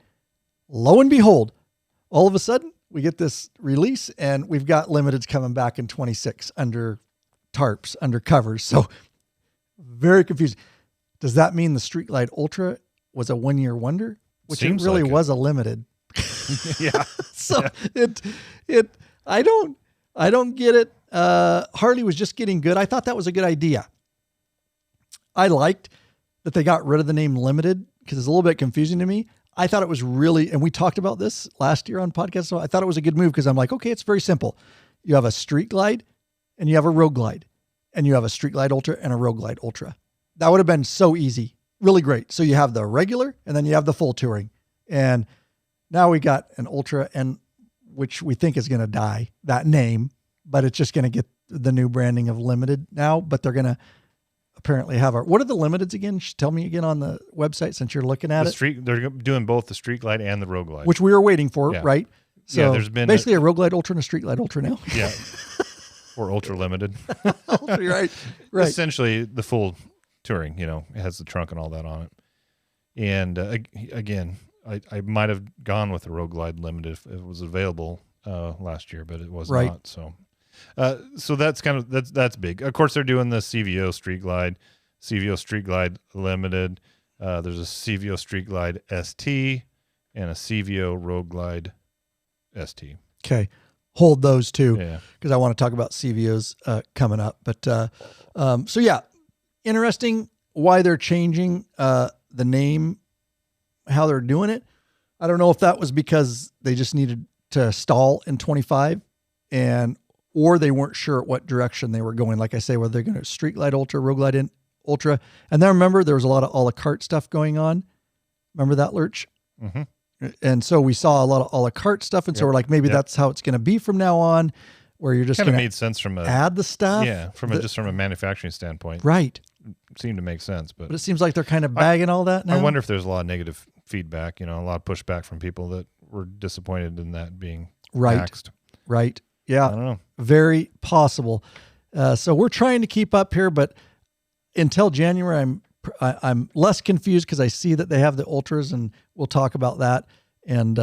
lo and behold, all of a sudden, we get this release, and we've got limiteds coming back in 26 under tarps, under covers. So very confusing. Does that mean the Street Glide Ultra was a 1-year wonder? Which Seems it really like was a limited. Yeah. So I don't get it. Harley was just getting good. I thought that was a good idea. I liked that they got rid of the name limited because it's a little bit confusing to me. I thought it was really, and we talked about this last year on podcast. So I thought it was a good move because I'm like, okay, it's very simple. You have a Street Glide and you have a Road Glide, and you have a Street Glide Ultra and a Road Glide Ultra. That would have been so easy. Really great. So you have the regular and then you have the full touring. And now we got an Ultra, and which we think is going to die, that name, but it's just going to get the new branding of limited now, but they're going to apparently have what are the limiteds again? Tell me again on the website since you're looking at it. They're doing both the Street Glide and the Road Glide, which we were waiting for, right? So there's been basically a Road Glide Ultra and a Street Glide Ultra now. Yeah. Or ultra limited. right. Essentially the full touring, it has the trunk and all that on it. And again, I might have gone with the Road Glide limited if it was available last year, but it was not. So that's big. Of course, they're doing the CVO Street Glide limited. There's a CVO Street Glide ST and a CVO Road Glide ST. Okay. Hold those two because Yeah. I want to talk about CVOs coming up. But so yeah, interesting why they're changing the name, how they're doing it. I don't know if that was because they just needed to stall in 25 or they weren't sure what direction they were going. Like I say, whether they're going to Street Glide Ultra, Road Glide Ultra. And then remember, there was a lot of a la carte stuff going on. Remember that, Lurch? Mm-hmm. And so we saw a lot of a la carte stuff. And so we're like, maybe that's how it's going to be from now on, where you're just kind of going made sense from add the stuff. Yeah. Just from a manufacturing standpoint. Right. It seemed to make sense, but it seems like they're kind of bagging all that now. I wonder if there's a lot of negative feedback, a lot of pushback from people that were disappointed in that being taxed. Right. Yeah. I don't know. Very possible. So we're trying to keep up here, but until January, I'm less confused because I see that they have the Ultras, and we'll talk about that and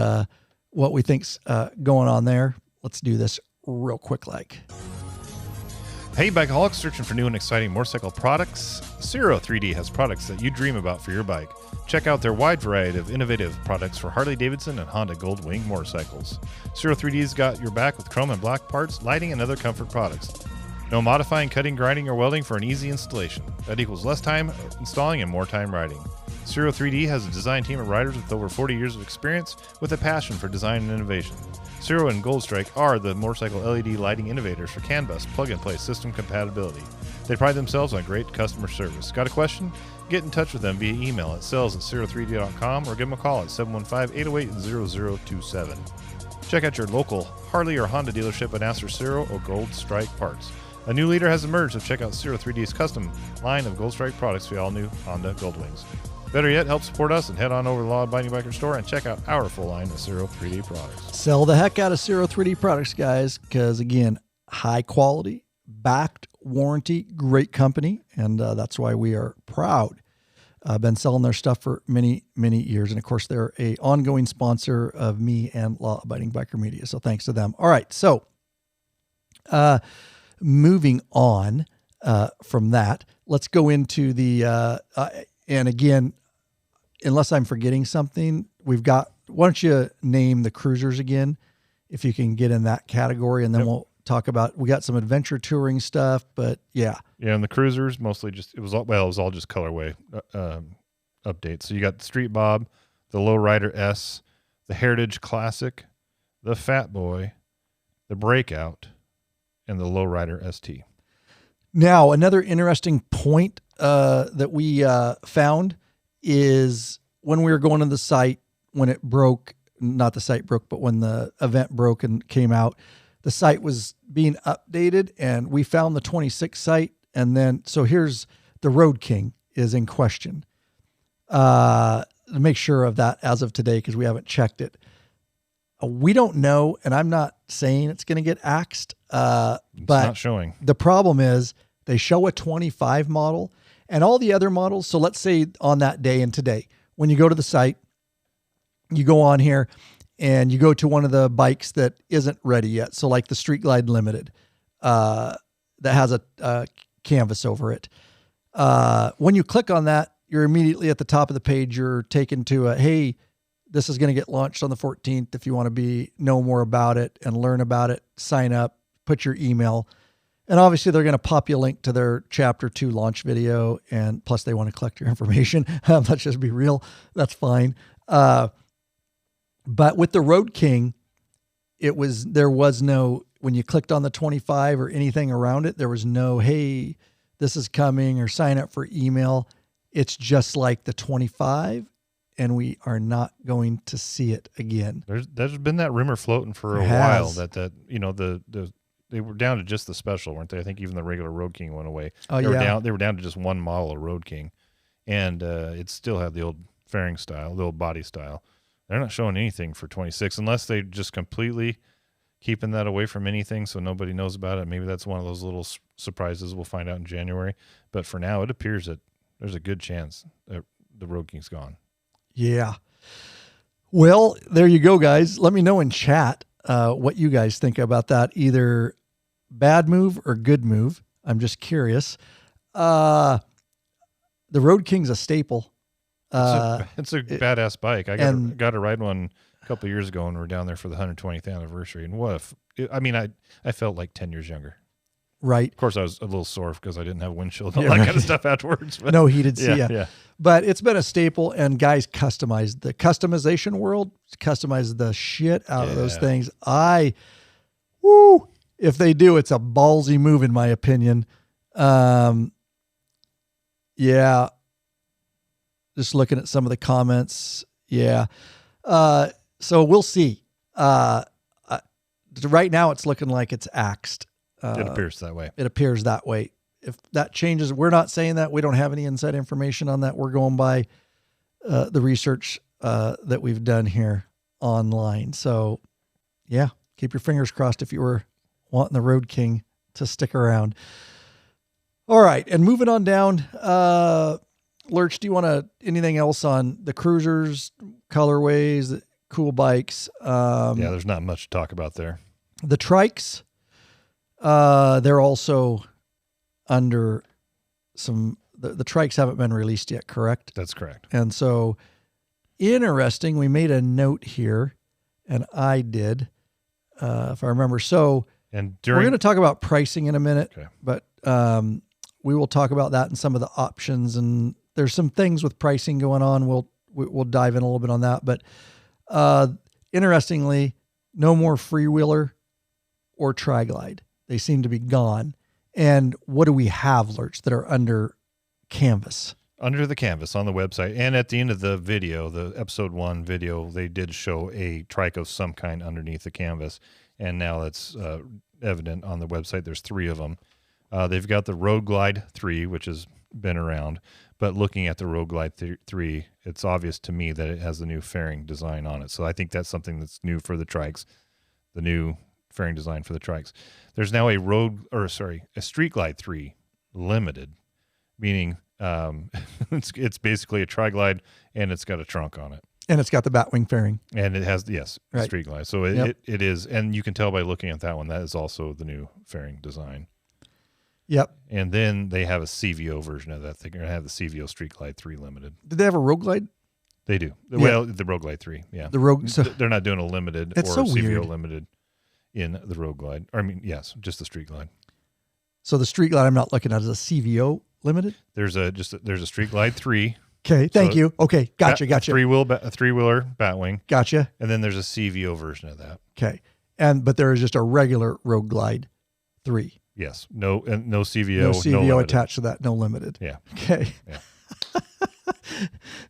what we think's going on there. Let's do this real quick. Hey, bikeaholics, searching for new and exciting motorcycle products? Zero 3D has products that you dream about for your bike. Check out their wide variety of innovative products for Harley-Davidson and Honda Goldwing motorcycles. Zero 3D's got your back with chrome and black parts, lighting, and other comfort products. No modifying, cutting, grinding, or welding for an easy installation. That equals less time installing and more time riding. Zero 3D has a design team of riders with over 40 years of experience with a passion for design and innovation. Zero and Goldstrike are the motorcycle LED lighting innovators for CAN bus plug-and-play system compatibility. They pride themselves on great customer service. Got a question? Get in touch with them via email at sales@zero3d.com or give them a call at 715-808-0027. Check out your local Harley or Honda dealership and ask for Zero or Goldstrike parts. A new leader has emerged, so check out Zero 3D's custom line of Goldstrike products for the all-new Honda Goldwings. Better yet, help support us and head on over to the Law Abiding Biker store and check out our full line of Zero 3D products. Sell the heck out of Zero 3D products, guys, because again, high quality, backed, warranty, great company, and that's why we are proud. Been selling their stuff for many, many years, and of course, they're a ongoing sponsor of me and Law Abiding Biker Media. So thanks to them. All right, so moving on from that, let's go into the and again, unless I'm forgetting something, we've got, why don't you name the cruisers again, if you can get in that category, and then we'll talk about, we got some adventure touring stuff, but yeah. Yeah, and the cruisers, mostly just, it was all just colorway updates. So you got the Street Bob, the Lowrider S, the Heritage Classic, the Fat Boy, the Breakout, and the Lowrider ST. Now, another interesting point that we found is when we were going to the site, when it broke, not the site broke, but when the event broke and came out, the site was being updated, and we found the 26 site. And then, so here's the Road King is in question. Make sure of that as of today, because we haven't checked it. We don't know, and I'm not saying it's going to get axed, but not showing. The problem is they show a 25 model and all the other models. So let's say on that day and today, when you go to the site, you go on here and you go to one of the bikes that isn't ready yet. So like the Street Glide Limited, that has a canvas over it. When you click on that, you're immediately at the top of the page. You're taken to hey, this is going to get launched on the 14th. If you want to know more about it and learn about it, sign up, put your email. And obviously they're going to pop you a link to their chapter 2 launch video. And plus they want to collect your information. Let's just be real. That's fine. But with the Road King, there was no, when you clicked on the 25 or anything around it, there was no, hey, this is coming, or sign up for email. It's just like the 25. And we are not going to see it again. There's been that rumor floating for a while that they were down to just the special, weren't they? I think even the regular Road King went away. Oh, they were down to just one model of Road King, and it still had the old fairing style, the old body style. They're not showing anything for 26 unless they just completely keeping that away from anything so nobody knows about it. Maybe that's one of those little surprises we'll find out in January. But for now, it appears that there's a good chance that the Road King's gone. Yeah. Well, there you go, guys. Let me know in chat what you guys think about that. Either bad move or good move. I'm just curious. The Road King's a staple. It's a badass bike. I got to ride one a couple of years ago when we were down there for the 120th anniversary. And I felt like 10 years younger. Right. Of course, I was a little sore because I didn't have windshield and all that kind of stuff afterwards. But no heated seat. Yeah. But it's been a staple, and guys customized the customization world, customized the shit out of those things. If they do, it's a ballsy move in my opinion. Yeah. Just looking at some of the comments. Yeah. So we'll see. Right now it's looking like it's axed. It appears that way. It appears that way. If that changes, we're not saying that. We don't have any inside information on that. We're going by the research that we've done here online. So, yeah, keep your fingers crossed if you were wanting the Road King to stick around. All right, and moving on down, Lurch, do you want anything else on the cruisers, colorways, cool bikes? There's not much to talk about there. The trikes. They're also under the trikes haven't been released yet, correct? That's correct. And so interesting, we made a note here, and I did, if I remember. So we're going to talk about pricing in a minute, but we will talk about that and some of the options, and there's some things with pricing going on. We'll dive in a little bit on that, but interestingly, no more freewheeler or tri-glide. They seem to be gone. And what do we have, Lurch, that are under canvas? Under the canvas on the website. And at the end of the video, the episode 1 video, they did show a trike of some kind underneath the canvas. And now it's evident on the website. There's 3 of them. They've got the Road Glide 3, which has been around. But looking at the Road Glide 3, it's obvious to me that it has the new fairing design on it. So I think that's something that's new for the trikes, the new fairing design for the trikes. There's now a Street Glide 3 Limited, meaning it's basically a tri-glide and it's got a trunk on it. And it's got the batwing fairing. And it has, Street Glide. So it is, and you can tell by looking at that one, that is also the new fairing design. Yep. And then they have a CVO version of that. They're going to have the CVO Street Glide 3 Limited. Did they have a Road Glide? They do. Well, the Road Glide 3, yeah. They're not doing a Limited or so CVO weird. Limited in the Road Glide. Yes, just the Street Glide. So the Street Glide I'm not looking at is a CVO Limited? There's a Street Glide 3. Okay, thank you. Okay, gotcha. A three-wheeler Batwing. Gotcha. And then there's a CVO version of that. Okay. But there is just a regular Road Glide 3. Yes. No CVO. No CVO no attached to that. No Limited. Yeah. Okay. Yeah.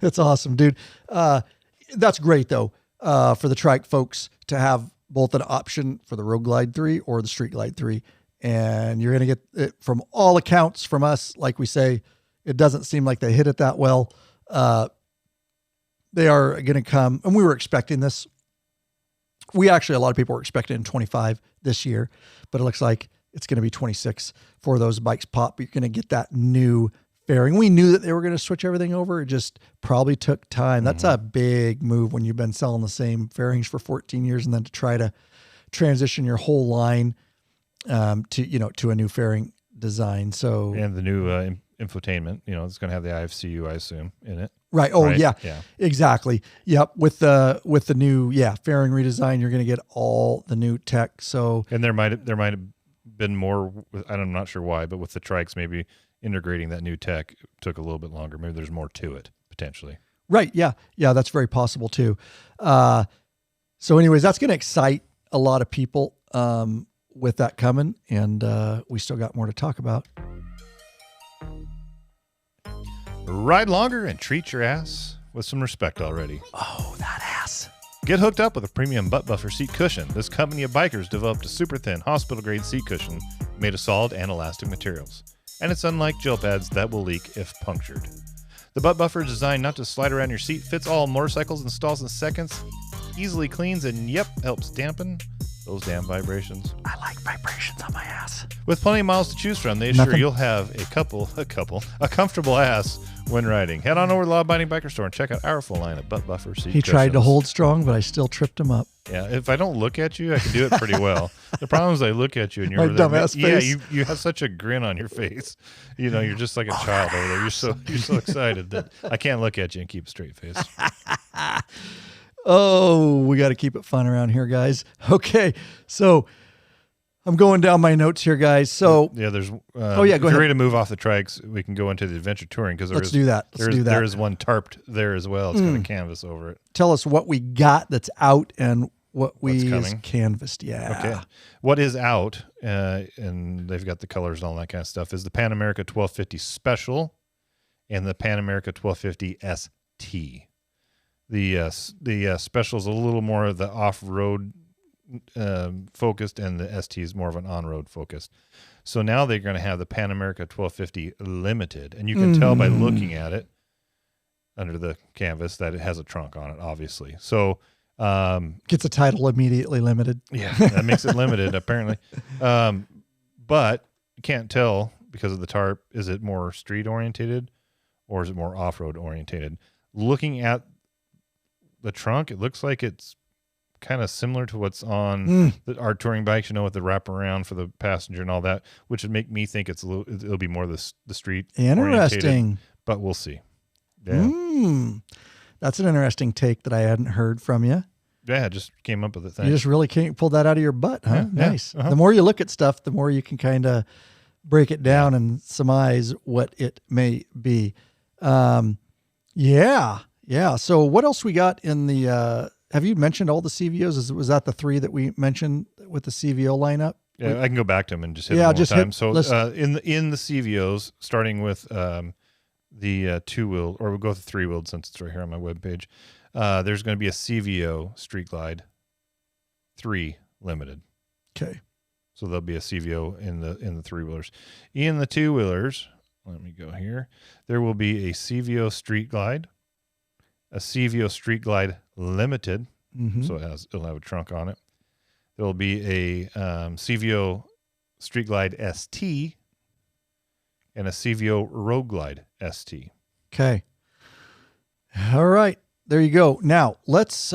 That's awesome, dude. That's great though. For the trike folks to have both an option for the Road Glide 3 or the Street Glide 3. And you're going to get it from all accounts from us. Like we say, it doesn't seem like they hit it that well. they are going to come, and we were expecting this. A lot of people were expecting in 25 this year, but it looks like it's going to be 26 for those bikes pop. You're going to get that new fairing. We knew that they were going to switch everything over. It just probably took time. That's a big move when you've been selling the same fairings for 14 years and then to try to transition your whole line to a new fairing design. So, and the new infotainment, it's going to have the IFCU, I assume, in it. Right. Oh, right? yeah, Yeah. Exactly. Yep. With the new, fairing redesign, you're going to get all the new tech. So, and there might have been more, I'm not sure why, but with the trikes, maybe integrating that new tech took a little bit longer. Maybe there's more to it potentially. Right. Yeah. Yeah. That's very possible too. So anyways, that's going to excite a lot of people, with that coming. And, we still got more to talk about. Ride longer and treat your ass with some respect already. Oh, that ass. Get hooked up with a premium butt buffer seat cushion. This company of bikers developed a super thin hospital-grade seat cushion made of solid and elastic materials. And it's unlike gel pads that will leak if punctured. The butt buffer is designed not to slide around your seat, fits all motorcycles, installs in seconds, easily cleans, and helps dampen those damn vibrations. I like vibrations on my ass. With plenty of miles to choose from, they assure you'll have a comfortable ass when riding. Head on over to the Law Abiding Biker Store and check out our full line of butt buffer seat He tried to cushions. hold strong, but I still tripped him up. Yeah, if I don't look at you, I can do it pretty well. The problem is I look at you and you're My over there. dumbass Yeah, face. you have such a grin on your face. You're just like a child over there. You're so excited that I can't look at you and keep a straight face. Oh, we got to keep it fun around here, guys. Okay, so I'm going down my notes here, guys. So there's. go If you're ahead. ready to move off the trikes, we can go into the adventure touring because Let's do that. There is one tarped there as well. It's got a canvas over it. Tell us what we got that's out and what What's is coming. canvassed. Yeah. Okay. What is out, and they've got the colors and all that kind of stuff, is the Pan America 1250 Special and the Pan America 1250 ST. The Special is a little more of the off-road focused, and the ST is more of an on-road focused. So now they're going to have the Pan America 1250 Limited, and you can tell by looking at it under the canvas that it has a trunk on it, obviously. So Gets a title immediately limited. yeah, that makes it limited apparently. But you can't tell because of the tarp. Is it more street orientated or is it more off-road orientated? Looking at the trunk, it looks like it's kind of similar to what's on our touring bikes, with the wraparound for the passenger and all that, which would make me think it'll be more the street Interesting. but we'll see. Yeah. That's an interesting take that I hadn't heard from you. Yeah, I just came up with it. You just really can't pull that out of your butt, huh? Yeah, Nice. uh-huh. The more you look at stuff, the more you can kind of break it down and surmise what it may be. Yeah. So what else we got in the, have you mentioned all the CVOs? Was that the three that we mentioned with the CVO lineup? Yeah, I can go back to them and just hit them one more time. So in the CVOs, starting with the two-wheel, or we'll go with the three-wheeled since it's right here on my webpage, there's going to be a CVO Street Glide 3 Limited. Okay. So there'll be a CVO in the three-wheelers. In the two-wheelers, let me go here, there will be a CVO Street Glide, a CVO Street Glide Limited, so it'll have a trunk on it. There will be a CVO Street Glide ST and a CVO Road Glide ST. Okay. All right. There you go. Now let's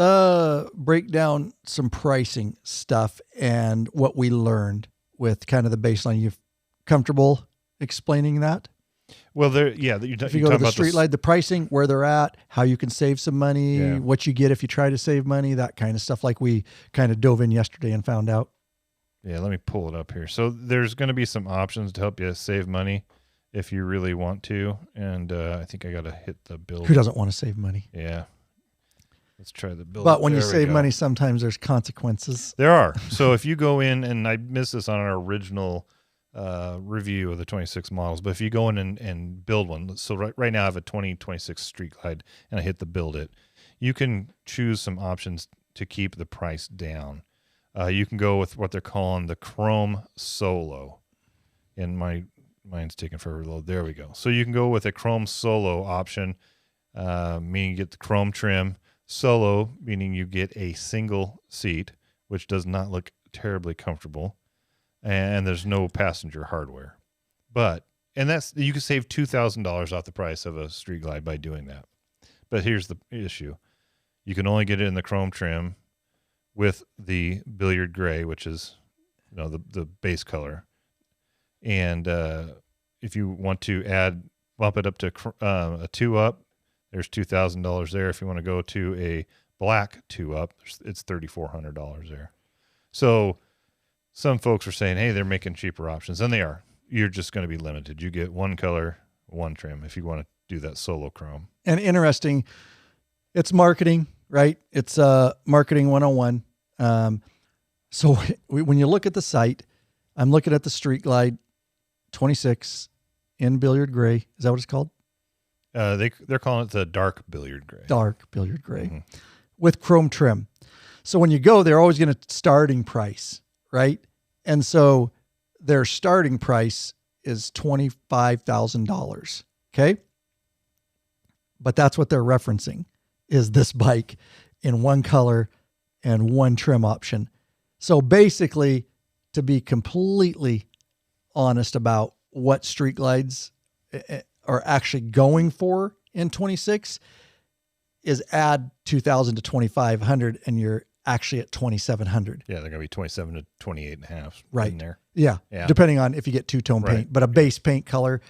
break down some pricing stuff and what we learned with kind of the baseline. You comfortable explaining that? Well, you're if you go to the Street Glide, the pricing, where they're at, how you can save some money, what you get if you try to save money, that kind of stuff, like we kind of dove in yesterday and found out. Yeah, let me pull it up here. So there's going to be some options to help you save money if you really want to. And I think I got to hit the build. Who doesn't want to save money? Yeah. Let's try the build. But when you save money, sometimes there's consequences. There are. So if you go in, and I missed this on our original review of the 26 models, but if you go in and build one, so right now I have a 2026 Street Glide and I hit the build it, you can choose some options to keep the price down. You can go with what they're calling the Chrome Solo, and mine's taking forever to load. There we go. So you can go with a Chrome Solo option. meaning you get the chrome trim. Solo, meaning you get a single seat, which does not look terribly comfortable. And there's no passenger hardware. And you can save $2,000 off the price of a Street Glide by doing that. But here's the issue. You can only get it in the chrome trim with the billiard gray, which is, the base color. And if you want to bump it up to a 2-up, there's $2,000 there. If you want to go to a black 2-up, it's $3,400 there. So some folks are saying, hey, they're making cheaper options, and they are. You're just going to be limited. You get one color, one trim if you want to do that solo chrome. And interesting, it's marketing, right? It's marketing 101. So when you look at the site, I'm looking at the Street Glide 26 in billiard gray. Is that what it's called? They're calling it the dark billiard gray. Dark billiard gray with chrome trim. So when you go, they're always going to starting price, right? And so their starting price is $25,000. Okay. But that's what they're referencing is this bike in one color and one trim option. So basically, to be completely honest about what Street Glides are actually going for in 26 is add 2,000 to 2,500 and you're actually at 2,700. Yeah, they're going to be 27 to 28 and a half right in there. Yeah. Depending on if you get two-tone paint, but a base paint color,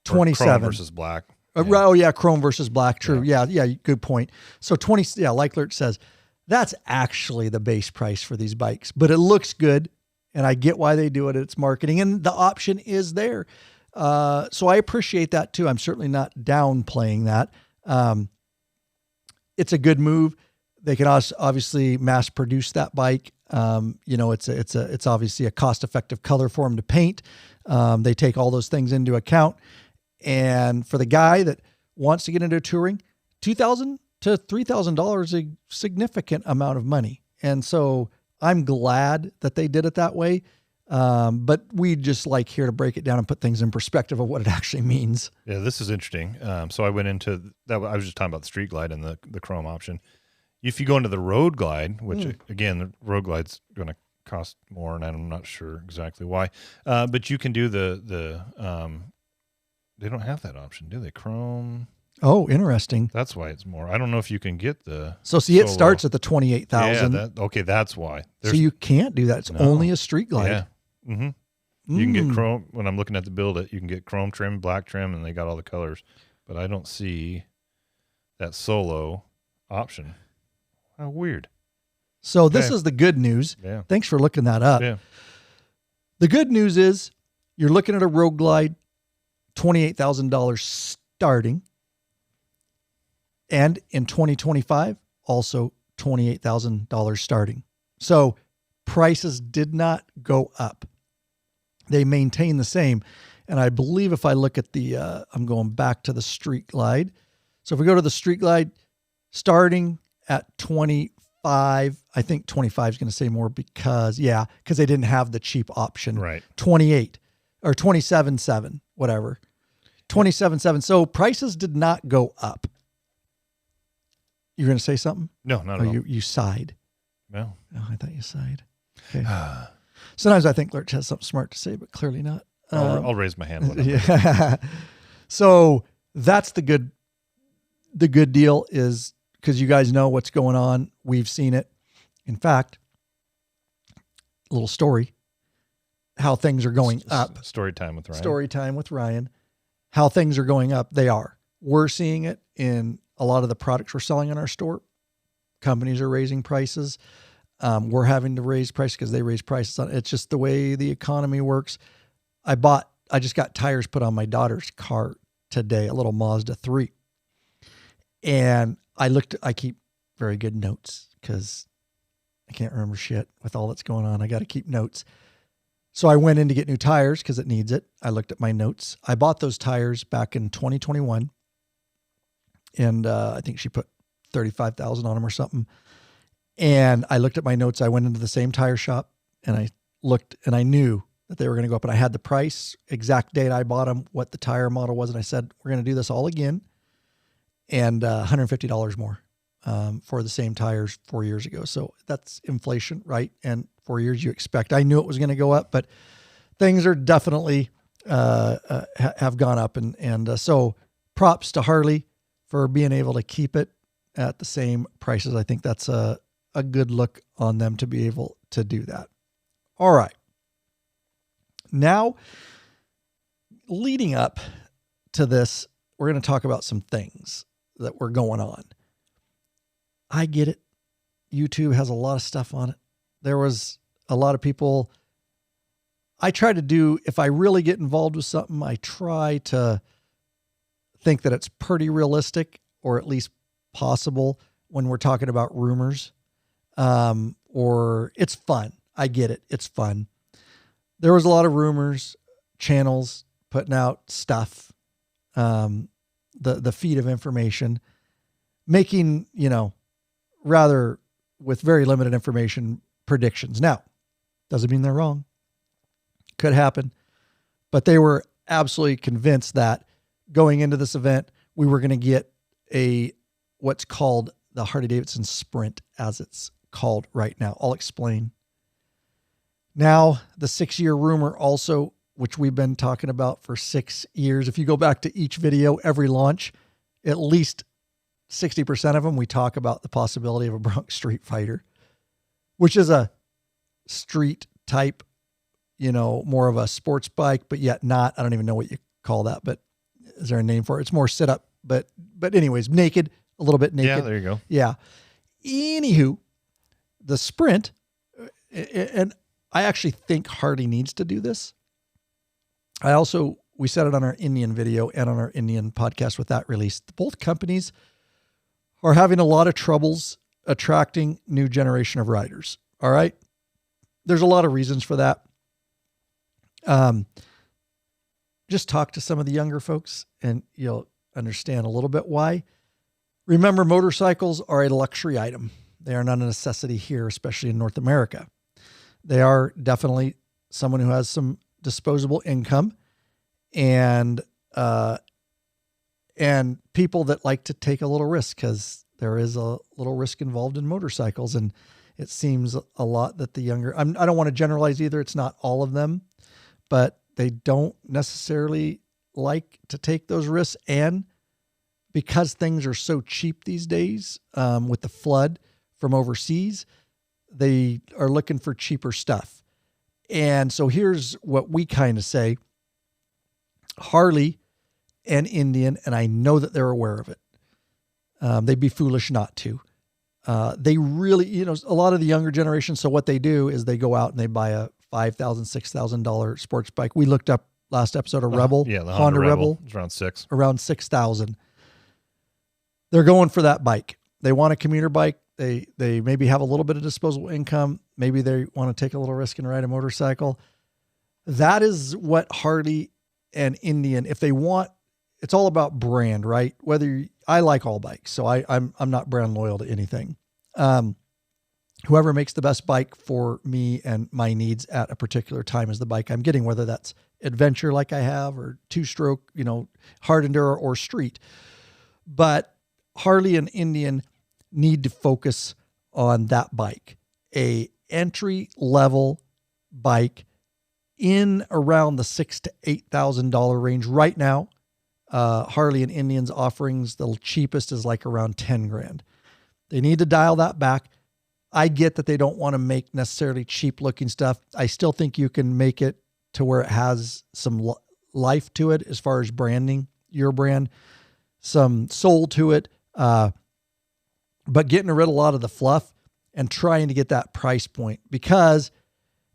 27 chrome versus black. Oh yeah, chrome versus black. True. Yeah, good point. So 20. Yeah, like Lurch says, that's actually the base price for these bikes, but it looks good, and I get why they do it. It's marketing, and the option is there. So I appreciate that too. I'm certainly not downplaying that. It's a good move. They can also obviously mass produce that bike. It's obviously a cost-effective color for them to paint. They take all those things into account. And for the guy that wants to get into touring, $2,000 to $3,000 is a significant amount of money. And so I'm glad that they did it that way. But we just like here to break it down and put things in perspective of what it actually means. Yeah, this is interesting. So I went into that. I was just talking about the Street Glide and the chrome option. If you go into the Road Glide, which again, the Road Glide's going to cost more, and I'm not sure exactly why. But you can do they don't have that option, do they? Chrome. Oh, interesting. That's why it's more. I don't know if you can get the. So see, it starts at the 28,000. Yeah. Okay, that's why. So you can't do that. It's only a Street Glide. Yeah. Mm-hmm. You can get chrome. When I'm looking at the build, you can get chrome trim, black trim, and they got all the colors. But I don't see that solo option. How weird. So this is the good news. Yeah. Thanks for looking that up. Yeah. The good news is you're looking at a Road Glide, $28,000 starting. And in 2025, also $28,000 starting. So prices did not go up. They maintain the same. And I believe if I look at I'm going back to the Street Glide. So if we go to the Street Glide starting at 25, I think 25 is going to say more because they didn't have the cheap option. Right. 28 or 27.7, whatever. 27.7. So prices did not go up. You're going to say something? No, not at all. You sighed. No. Oh, I thought you sighed. Okay. Sometimes I think Lurch has something smart to say, but clearly not. I'll raise my hand. Yeah. So that's the good deal is because you guys know what's going on. We've seen it. In fact, a little story, how things are going up. Story time with Ryan. Story time with Ryan. How things are going up. They are. We're seeing it in a lot of the products we're selling in our store. Companies are raising prices. We're having to raise prices because they raise prices on it. It's just the way the economy works. I just got tires put on my daughter's car today, a little Mazda 3. And I keep very good notes because I can't remember shit with all that's going on. I got to keep notes. So I went in to get new tires because it needs it. I looked at my notes. I bought those tires back in 2021. And I think she put 35,000 on them or something. And I looked at my notes. I went into the same tire shop and I looked and I knew that they were going to go up. And I had the price, exact date I bought them, what the tire model was. And I said, we're going to do this all again. and $150 more for the same tires 4 years ago. So that's inflation, right? And 4 years you expect. I knew it was going to go up, but things are definitely have gone up. And so props to Harley for being able to keep it at the same prices. I think that's a good look on them to be able to do that. All right. Now, leading up to this, we're going to talk about some things that were going on. I get it. YouTube has a lot of stuff on it. There was a lot of people. I try to do, if I really get involved with something, I try to think that it's pretty realistic or at least possible when we're talking about rumors. Or it's fun. I get it. It's fun. There was a lot of rumors, channels putting out stuff, the feed of information, making, rather with very limited information predictions. Now, doesn't mean they're wrong. Could happen, but they were absolutely convinced that going into this event, we were going to get what's called the Harley-Davidson Sprint, as it's called right now. I'll explain. Now, the 6-year rumor also, which we've been talking about for 6 years. If you go back to each video, every launch, at least 60% of them, we talk about the possibility of a Bronx Street Fighter, which is a street type, more of a sports bike, but yet not. I don't even know what you call that, but is there a name for it? It's more sit up, but anyways, naked, a little bit naked. Yeah, there you go. Yeah. Anywho, the Sprint, and I actually think Harley needs to do this. We said it on our Indian video and on our Indian podcast with that release. Both companies are having a lot of troubles attracting new generation of riders. All right. There's a lot of reasons for that. Just talk to some of the younger folks and you'll understand a little bit why. Remember, motorcycles are a luxury item. They are not a necessity here, especially in North America. They are definitely someone who has some disposable income and people that like to take a little risk, because there is a little risk involved in motorcycles. And it seems a lot that the younger, I don't want to generalize either. It's not all of them, but they don't necessarily like to take those risks. And because things are so cheap these days, with the flood from overseas, they are looking for cheaper stuff. And so here's what we kind of say. Harley and Indian, and I know that they're aware of it. They'd be foolish not to. They really, a lot of the younger generation. So what they do is they go out and they buy a $5,000, $6,000 sports bike. We looked up last episode of Rebel. Yeah, the Honda Rebel. It's around $6,000. Around $6,000. They're going for that bike. They want a commuter bike. They maybe have a little bit of disposable income. Maybe they want to take a little risk and ride a motorcycle. That is what Harley and Indian, if they want, it's all about brand, right? I like all bikes, so I'm not brand loyal to anything. Whoever makes the best bike for me and my needs at a particular time is the bike I'm getting, whether that's adventure like I have or two-stroke, hard enduro or street. But Harley and Indian need to focus on that bike, a entry level bike in around the $6,000 to $8,000 range right now. Harley and Indian's offerings, the cheapest is like around 10 grand. They need to dial that back. I get that they don't want to make necessarily cheap looking stuff. I still think you can make it to where it has some life to it as far as branding your brand, some soul to it. But getting rid of a lot of the fluff and trying to get that price point, because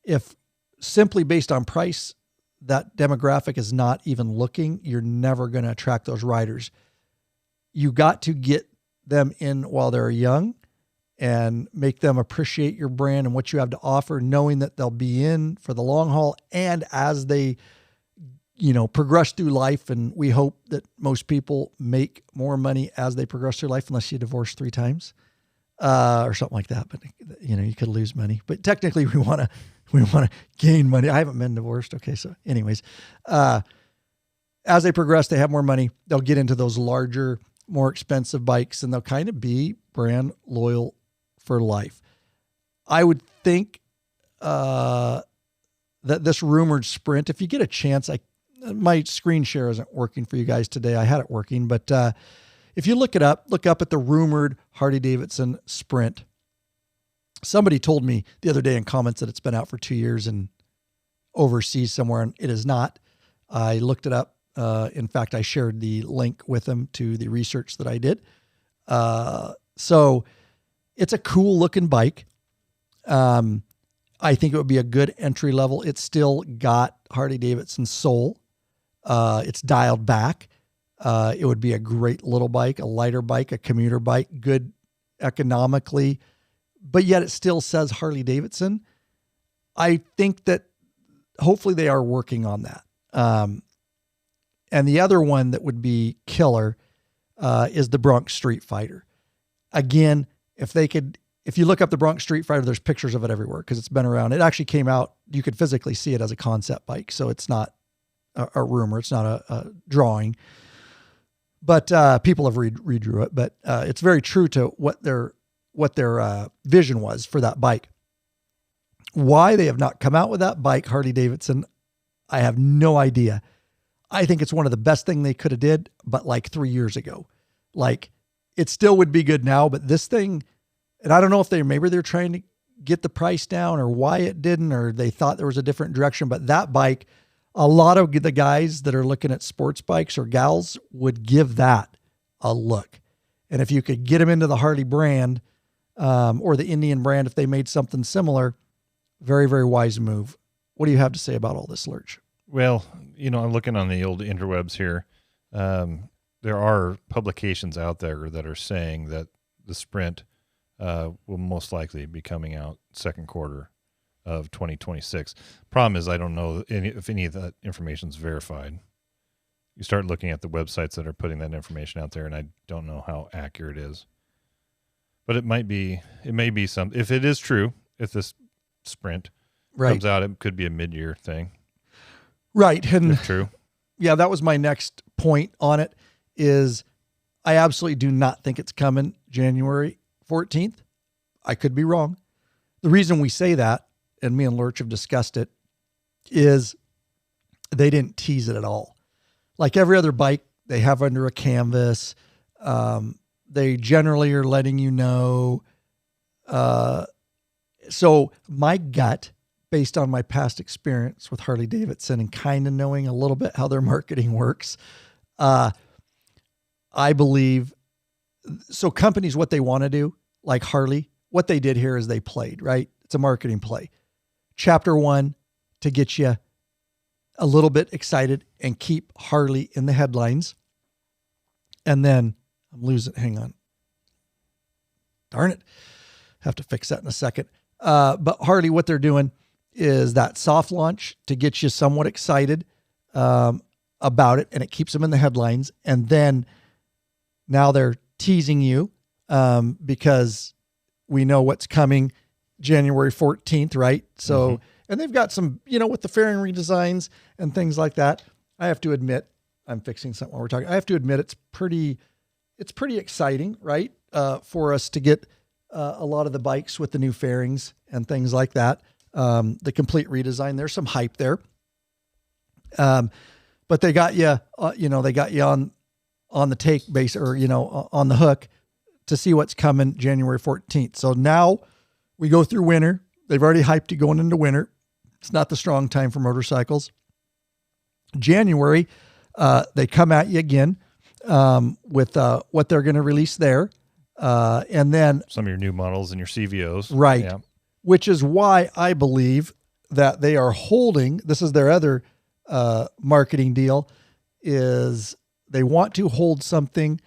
if simply based on price, that demographic is not even looking, you're never going to attract those riders. You got to get them in while they're young and make them appreciate your brand and what you have to offer, knowing that they'll be in for the long haul. And as they, progress through life, and we hope that most people make more money as they progress through life, unless you divorce 3 times, or something like that. But you could lose money, but technically we want to gain money. I haven't been divorced. Okay. So anyways, as they progress, they have more money. They'll get into those larger more expensive bikes, and they'll kind of be brand loyal for life. I would think that this rumored Sprint, if you get a chance, my screen share isn't working for you guys today. I had it working, but if you look up at the rumored Harley-Davidson Sprint. Somebody told me the other day in comments that it's been out for 2 years and overseas somewhere, and it is not. I looked it up. In fact, I shared the link with them to the research that I did. So it's a cool looking bike. I think it would be a good entry level. It's still got Harley-Davidson soul. It's dialed back. It would be a great little bike, a lighter bike, a commuter bike, good economically, but yet it still says Harley-Davidson. I think that hopefully they are working on that. And the other one that would be killer is the Bronx Street Fighter. Again, if you look up the Bronx Street Fighter, there's pictures of it everywhere because it's been around. It actually came out. You could physically see it as a concept bike. So it's not a rumor. It's not a drawing, but people have redrew it, but it's very true to what their vision was for that bike. Why they have not come out with that bike, Harley-Davidson, I have no idea. I think it's one of the best thing they could have did, but like 3 years ago. Like, it still would be good now, but this thing, and I don't know if maybe they're trying to get the price down or why it didn't, or they thought there was a different direction, but that bike, a lot of the guys that are looking at sports bikes or gals would give that a look. And if you could get them into the Harley brand, or the Indian brand, if they made something similar, very, very wise move. What do you have to say about all this, Lurch? Well, I'm looking on the old interwebs here. There are publications out there that are saying that the Sprint will most likely be coming out second quarter of 2026. Problem is, I don't know if any of that information is verified. You start looking at the websites that are putting that information out there, and I don't know how accurate it is. But it may be some, if it is true, if this Sprint comes out, it could be a mid-year thing. Right. And if true. Yeah, that was my next point on it is I absolutely do not think it's coming January 14th. I could be wrong. The reason we say that, and me and Lurch have discussed it, is they didn't tease it at all. Like every other bike they have under a canvas, they generally are letting you know. So my gut, based on my past experience with Harley-Davidson and kind of knowing a little bit how their marketing works, I believe, so companies, what they want to do, like Harley, what they did here is they played, right? It's a marketing play. Chapter 1, to get you a little bit excited and keep Harley in the headlines. And then hang on. Darn it. Have to fix that in a second. But Harley, what they're doing is that soft launch to get you somewhat excited about it, and it keeps them in the headlines. And then now they're teasing you because we know what's coming January 14th, right? So, and they've got some, with the fairing redesigns and things like that. I have to admit, I'm fixing something while we're talking. I have to admit, it's pretty exciting, right? For us to get a lot of the bikes with the new fairings and things like that. The complete redesign. There's some hype there. But they got you, they got you on the take base or, on the hook to see what's coming January 14th. So now we go through winter. They've already hyped you going into winter. It's not the strong time for motorcycles. January, they come at you again with what they're going to release there. And then some of your new models and your CVOs. Right. Yeah. Which is why I believe that they are holding, this is their other marketing deal, is they want to hold something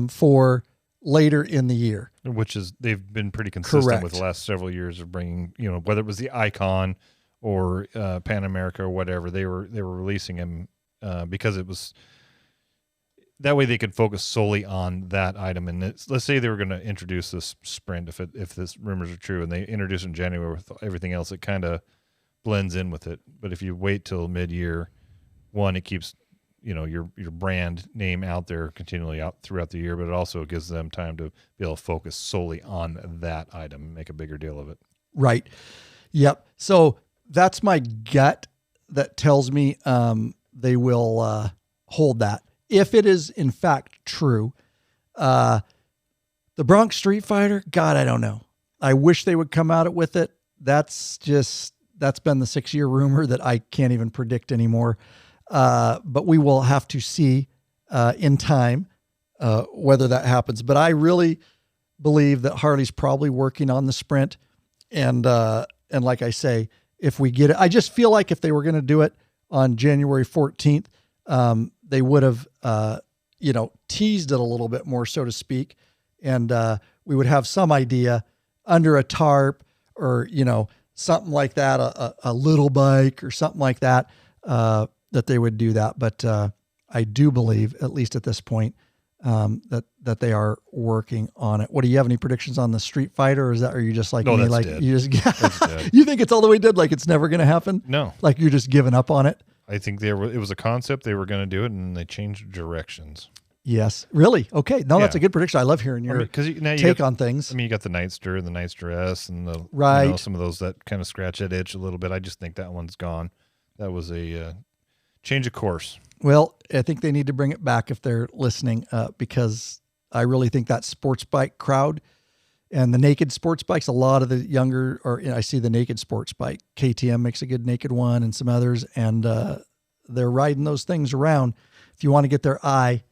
for later in the year. Which is, they've been pretty consistent Correct. with the last several years of bringing, whether it was the Icon or Pan America or whatever, they were releasing them because it was, that way they could focus solely on that item. And let's say they were going to introduce this Sprint, if this rumors are true, and they introduce it in January with everything else, it kind of blends in with it. But if you wait till mid-year, one, it keeps your brand name out there continually out throughout the year, but it also gives them time to be able to focus solely on that item and make a bigger deal of it. Right. Yep. So that's my gut that tells me they will hold that. If it is in fact true, the Bronx Street Fighter, God, I don't know. I wish they would come out with it. That's been the 6-year rumor that I can't even predict anymore. But we will have to see in time whether that happens. But I really believe that Harley's probably working on the Sprint. And like I say, if we get it, I just feel like if they were going to do it on January 14th, they would have, teased it a little bit more, so to speak. And we would have some idea under a tarp or, something like that, a little bike or something like that, that they would do that. But I do believe, at least at this point, that they are working on it. What, do you have any predictions on the Street Fighter, or are you just like no, me? That's like dead. you just That's dead. you think it's all the way dead, like it's never going to happen? No, like you're just giving up on it. I think it was a concept. They were going to do it, and they changed directions. Yes, really. Okay, no, that's a good prediction. I love hearing your take on things. I mean, you got the Nightster and the Nightster S, and the right. Some of those that kind of scratch that itch a little bit. I just think that one's gone. That was a change of course. Well, I think they need to bring it back if they're listening, because I really think that sports bike crowd and the naked sports bikes, a lot of the younger, I see the naked sports bike. KTM makes a good naked one, and some others, and they're riding those things around. If you want to get their eye,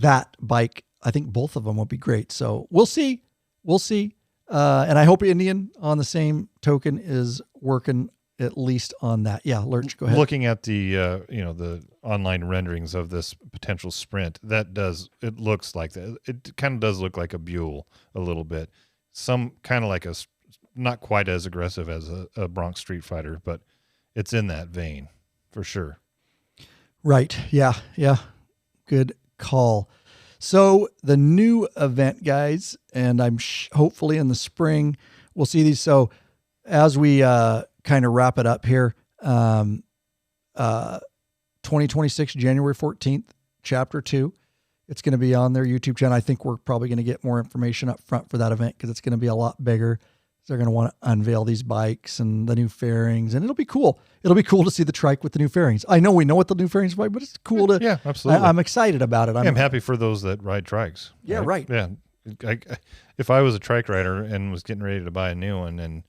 that bike, I think both of them will be great. So we'll see. And I hope Indian, on the same token, is working at least on that. Yeah, Lurch, go ahead. Looking at the the online renderings of this potential Sprint, it looks like that. It kind of does look like a Buell a little bit. Some kind of like not quite as aggressive as a Bronx Street Fighter, but it's in that vein for sure. Right. Yeah. Good call. So the new event, guys, and I'm hopefully in the spring we'll see these. So as we kind of wrap it up here, 2026 January 14th, Chapter 2. It's going to be on their YouTube channel. I think we're probably going to get more information up front for that event because it's going to be a lot bigger. They're going to want to unveil these bikes and the new fairings, and it'll be cool. It'll be cool to see the trike with the new fairings. I know we know what the new fairings are, but it's cool to. Yeah, absolutely. I'm excited about it. I'm happy for those that ride trikes. Yeah, right. Yeah, if I was a trike rider and was getting ready to buy a new one, and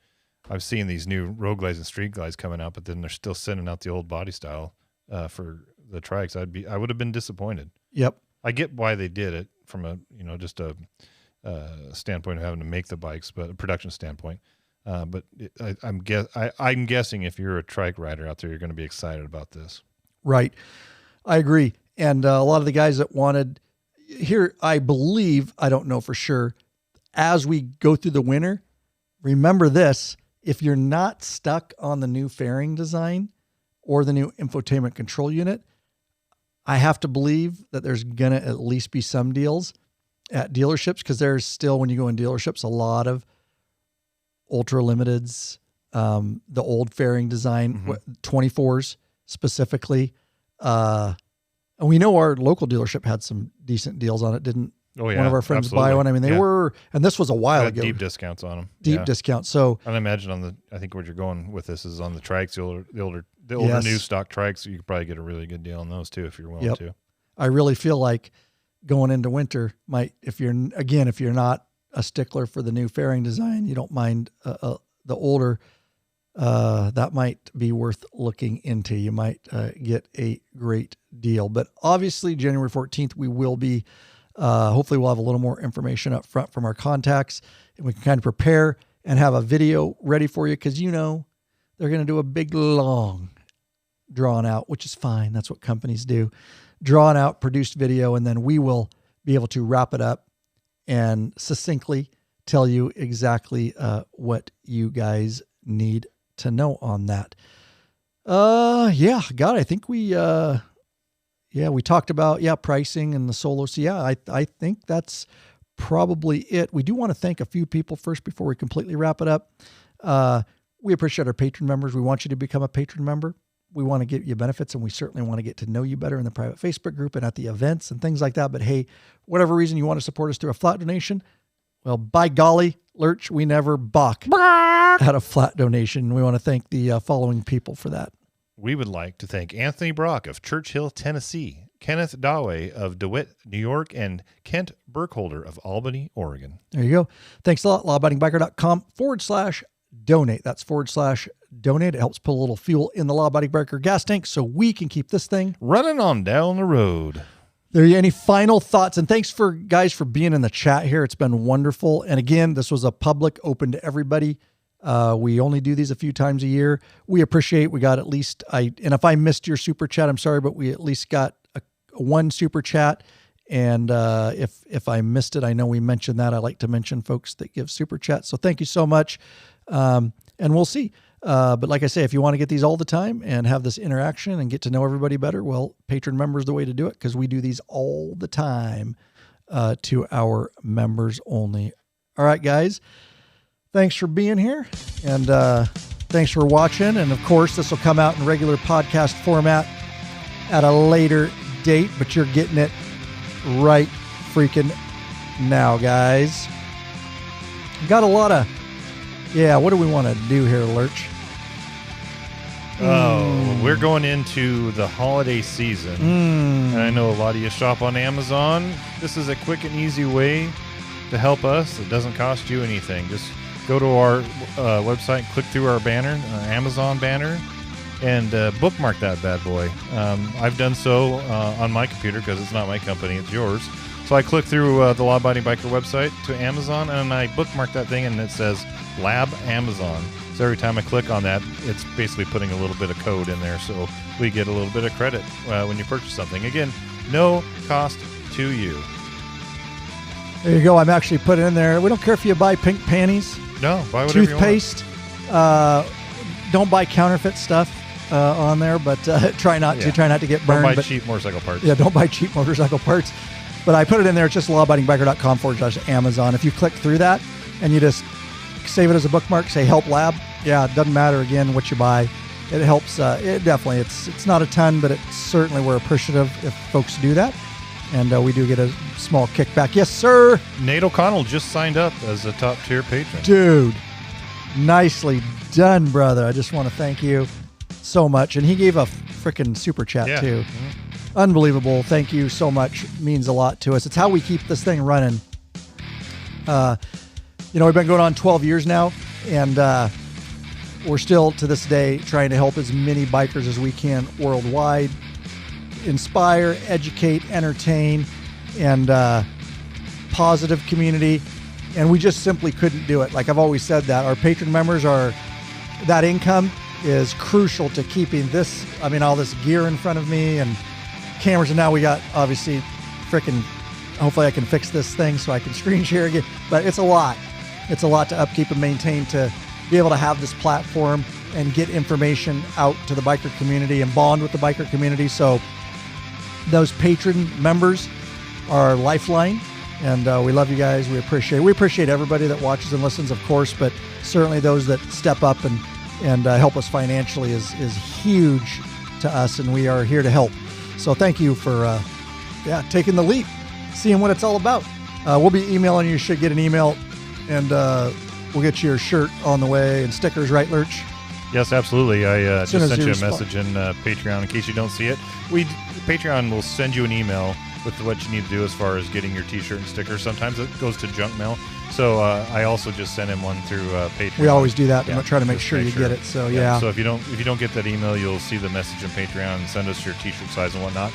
I've seen these new road glides and street glides coming out, but then they're still sending out the old body style for the trikes, I would have been disappointed. Yep. I get why they did it from a just a standpoint of having to make the bikes, but a production standpoint. But I'm guessing if you're a trike rider out there, you're going to be excited about this. Right. I agree. And a lot of the guys that wanted here, I believe, I don't know for sure, as we go through the winter, remember this, if you're not stuck on the new fairing design or the new infotainment control unit, I have to believe that there's going to at least be some deals at dealerships, because there's still, when you go in dealerships, a lot of ultra limiteds, the old fairing design, 24s specifically. And we know our local dealership had some decent deals on it, didn't one of our friends buy one? I mean, they were, and this was a while ago. Deep discounts on them. Deep discounts. So I imagine I think where you're going with this is on the trikes, the older new stock trikes. You could probably get a really good deal on those too if you're willing to. I really feel like going into winter if you're not a stickler for the new fairing design, you don't mind the older, that might be worth looking into. You might get a great deal. But obviously January 14th, we will be, hopefully we'll have a little more information up front from our contacts, and we can kind of prepare and have a video ready for you, because they're going to do a big, long, drawn out, which is fine. That's what companies do. Drawn out, produced video, and then we will be able to wrap it up and succinctly tell you exactly what you guys need to know on that. God, I think we talked about, pricing and the solo. So I think that's probably it. We do want to thank a few people first before we completely wrap it up. We appreciate our patron members. We want you to become a patron member. we want to get you benefits, and we certainly want to get to know you better in the private Facebook group and at the events and things like that. But hey, whatever reason you want to support us through a flat donation, well, by golly, Lurch, we never balk at a flat donation. We want to thank the following people for that. We would like to thank Anthony Brock of Churchill, Tennessee, Kenneth Daway of DeWitt, New York, and Kent Burkholder of Albany, Oregon. There you go. Thanks a lot. lawabidingbiker.com/donate. That's /donate. It helps put a little fuel in the Law Abiding Biker gas tank so we can keep this thing running on down the road. There you any final thoughts? And thanks for guys for being in the chat here. It's been wonderful. And again, this was a public open to everybody. We only do these a few times a year. We appreciate, we got at least, and if I missed your super chat, I'm sorry, but we at least got one super chat. And if I missed it, I know we mentioned that. I like to mention folks that give super chats. So thank you so much. And we'll see. But like I say, if you want to get these all the time and have this interaction and get to know everybody better, well, patron member is the way to do it, because we do these all the time to our members only. All right, guys, thanks for being here, and thanks for watching. And of course, this will come out in regular podcast format at a later date, but you're getting it right freaking now, guys. Got a lot of, yeah, what do we want to do here, Lurch? Oh, we're going into the holiday season. And I know a lot of you shop on Amazon. This is a quick and easy way to help us. It doesn't cost you anything. Just go to our website, click through our banner, our Amazon banner, and bookmark that bad boy. I've done so on my computer because it's not my company, it's yours. So I click through the Law Abiding Biker website to Amazon, and I bookmark that thing, and it says Lab Amazon. So every time I click on that, it's basically putting a little bit of code in there, so we get a little bit of credit when you purchase something. Again, no cost to you. There you go. I'm actually putting in there. We don't care if you buy pink panties. No, buy whatever toothpaste. You want. Don't buy counterfeit stuff on there, but try not to. Try not to get burned. Don't buy cheap motorcycle parts. Yeah, don't buy cheap motorcycle parts. But I put it in there. It's just lawabidingbiker.com/Amazon. If you click through that and you just save it as a bookmark, say Help Lab. Yeah, it doesn't matter, again, what you buy. It helps. It definitely, it's not a ton, but it's certainly, we're appreciative if folks do that. And we do get a small kickback. Yes, sir. Nate O'Connell just signed up as a top tier patron. Dude, nicely done, brother. I just want to thank you so much. And he gave a freaking super chat too. Mm-hmm. Unbelievable. Thank you so much. Means a lot to us. It's how we keep this thing running. We've been going on 12 years now, and we're still to this day trying to help as many bikers as we can worldwide, inspire, educate, entertain, and positive community. And we just simply couldn't do it. Like I've always said, that our patron members that income is crucial to keeping this, all this gear in front of me and cameras. And now we got, obviously, hopefully I can fix this thing so I can screen share again. But it's a lot. It's a lot to upkeep and maintain, to be able to have this platform and get information out to the biker community and bond with the biker community. So those patron members are our lifeline, and we love you guys. We appreciate everybody that watches and listens, of course, but certainly those that step up and help us financially is huge to us, and we are here to help. So thank you for taking the leap, seeing what it's all about. We'll be emailing you. You should get an email, and we'll get you your shirt on the way and stickers, right, Lurch? Yes, absolutely. I just sent you a message in Patreon in case you don't see it. Patreon will send you an email with what you need to do as far as getting your t-shirt and stickers. Sometimes it goes to junk mail. So I also just sent him one through Patreon. We always do that to try to make sure you get it. So So if you don't get that email, you'll see the message in Patreon and send us your t-shirt size and whatnot.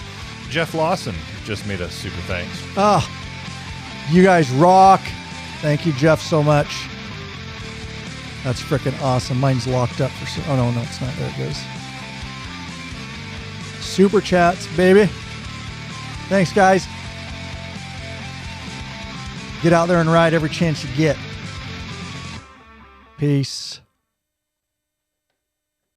Jeff Lawson just made us super thanks. You guys rock. Thank you, Jeff, so much. That's freaking awesome. Mine's locked up for oh no, it's not. There it goes. Super chats, baby. Thanks, guys. Get out there and ride every chance you get. Peace.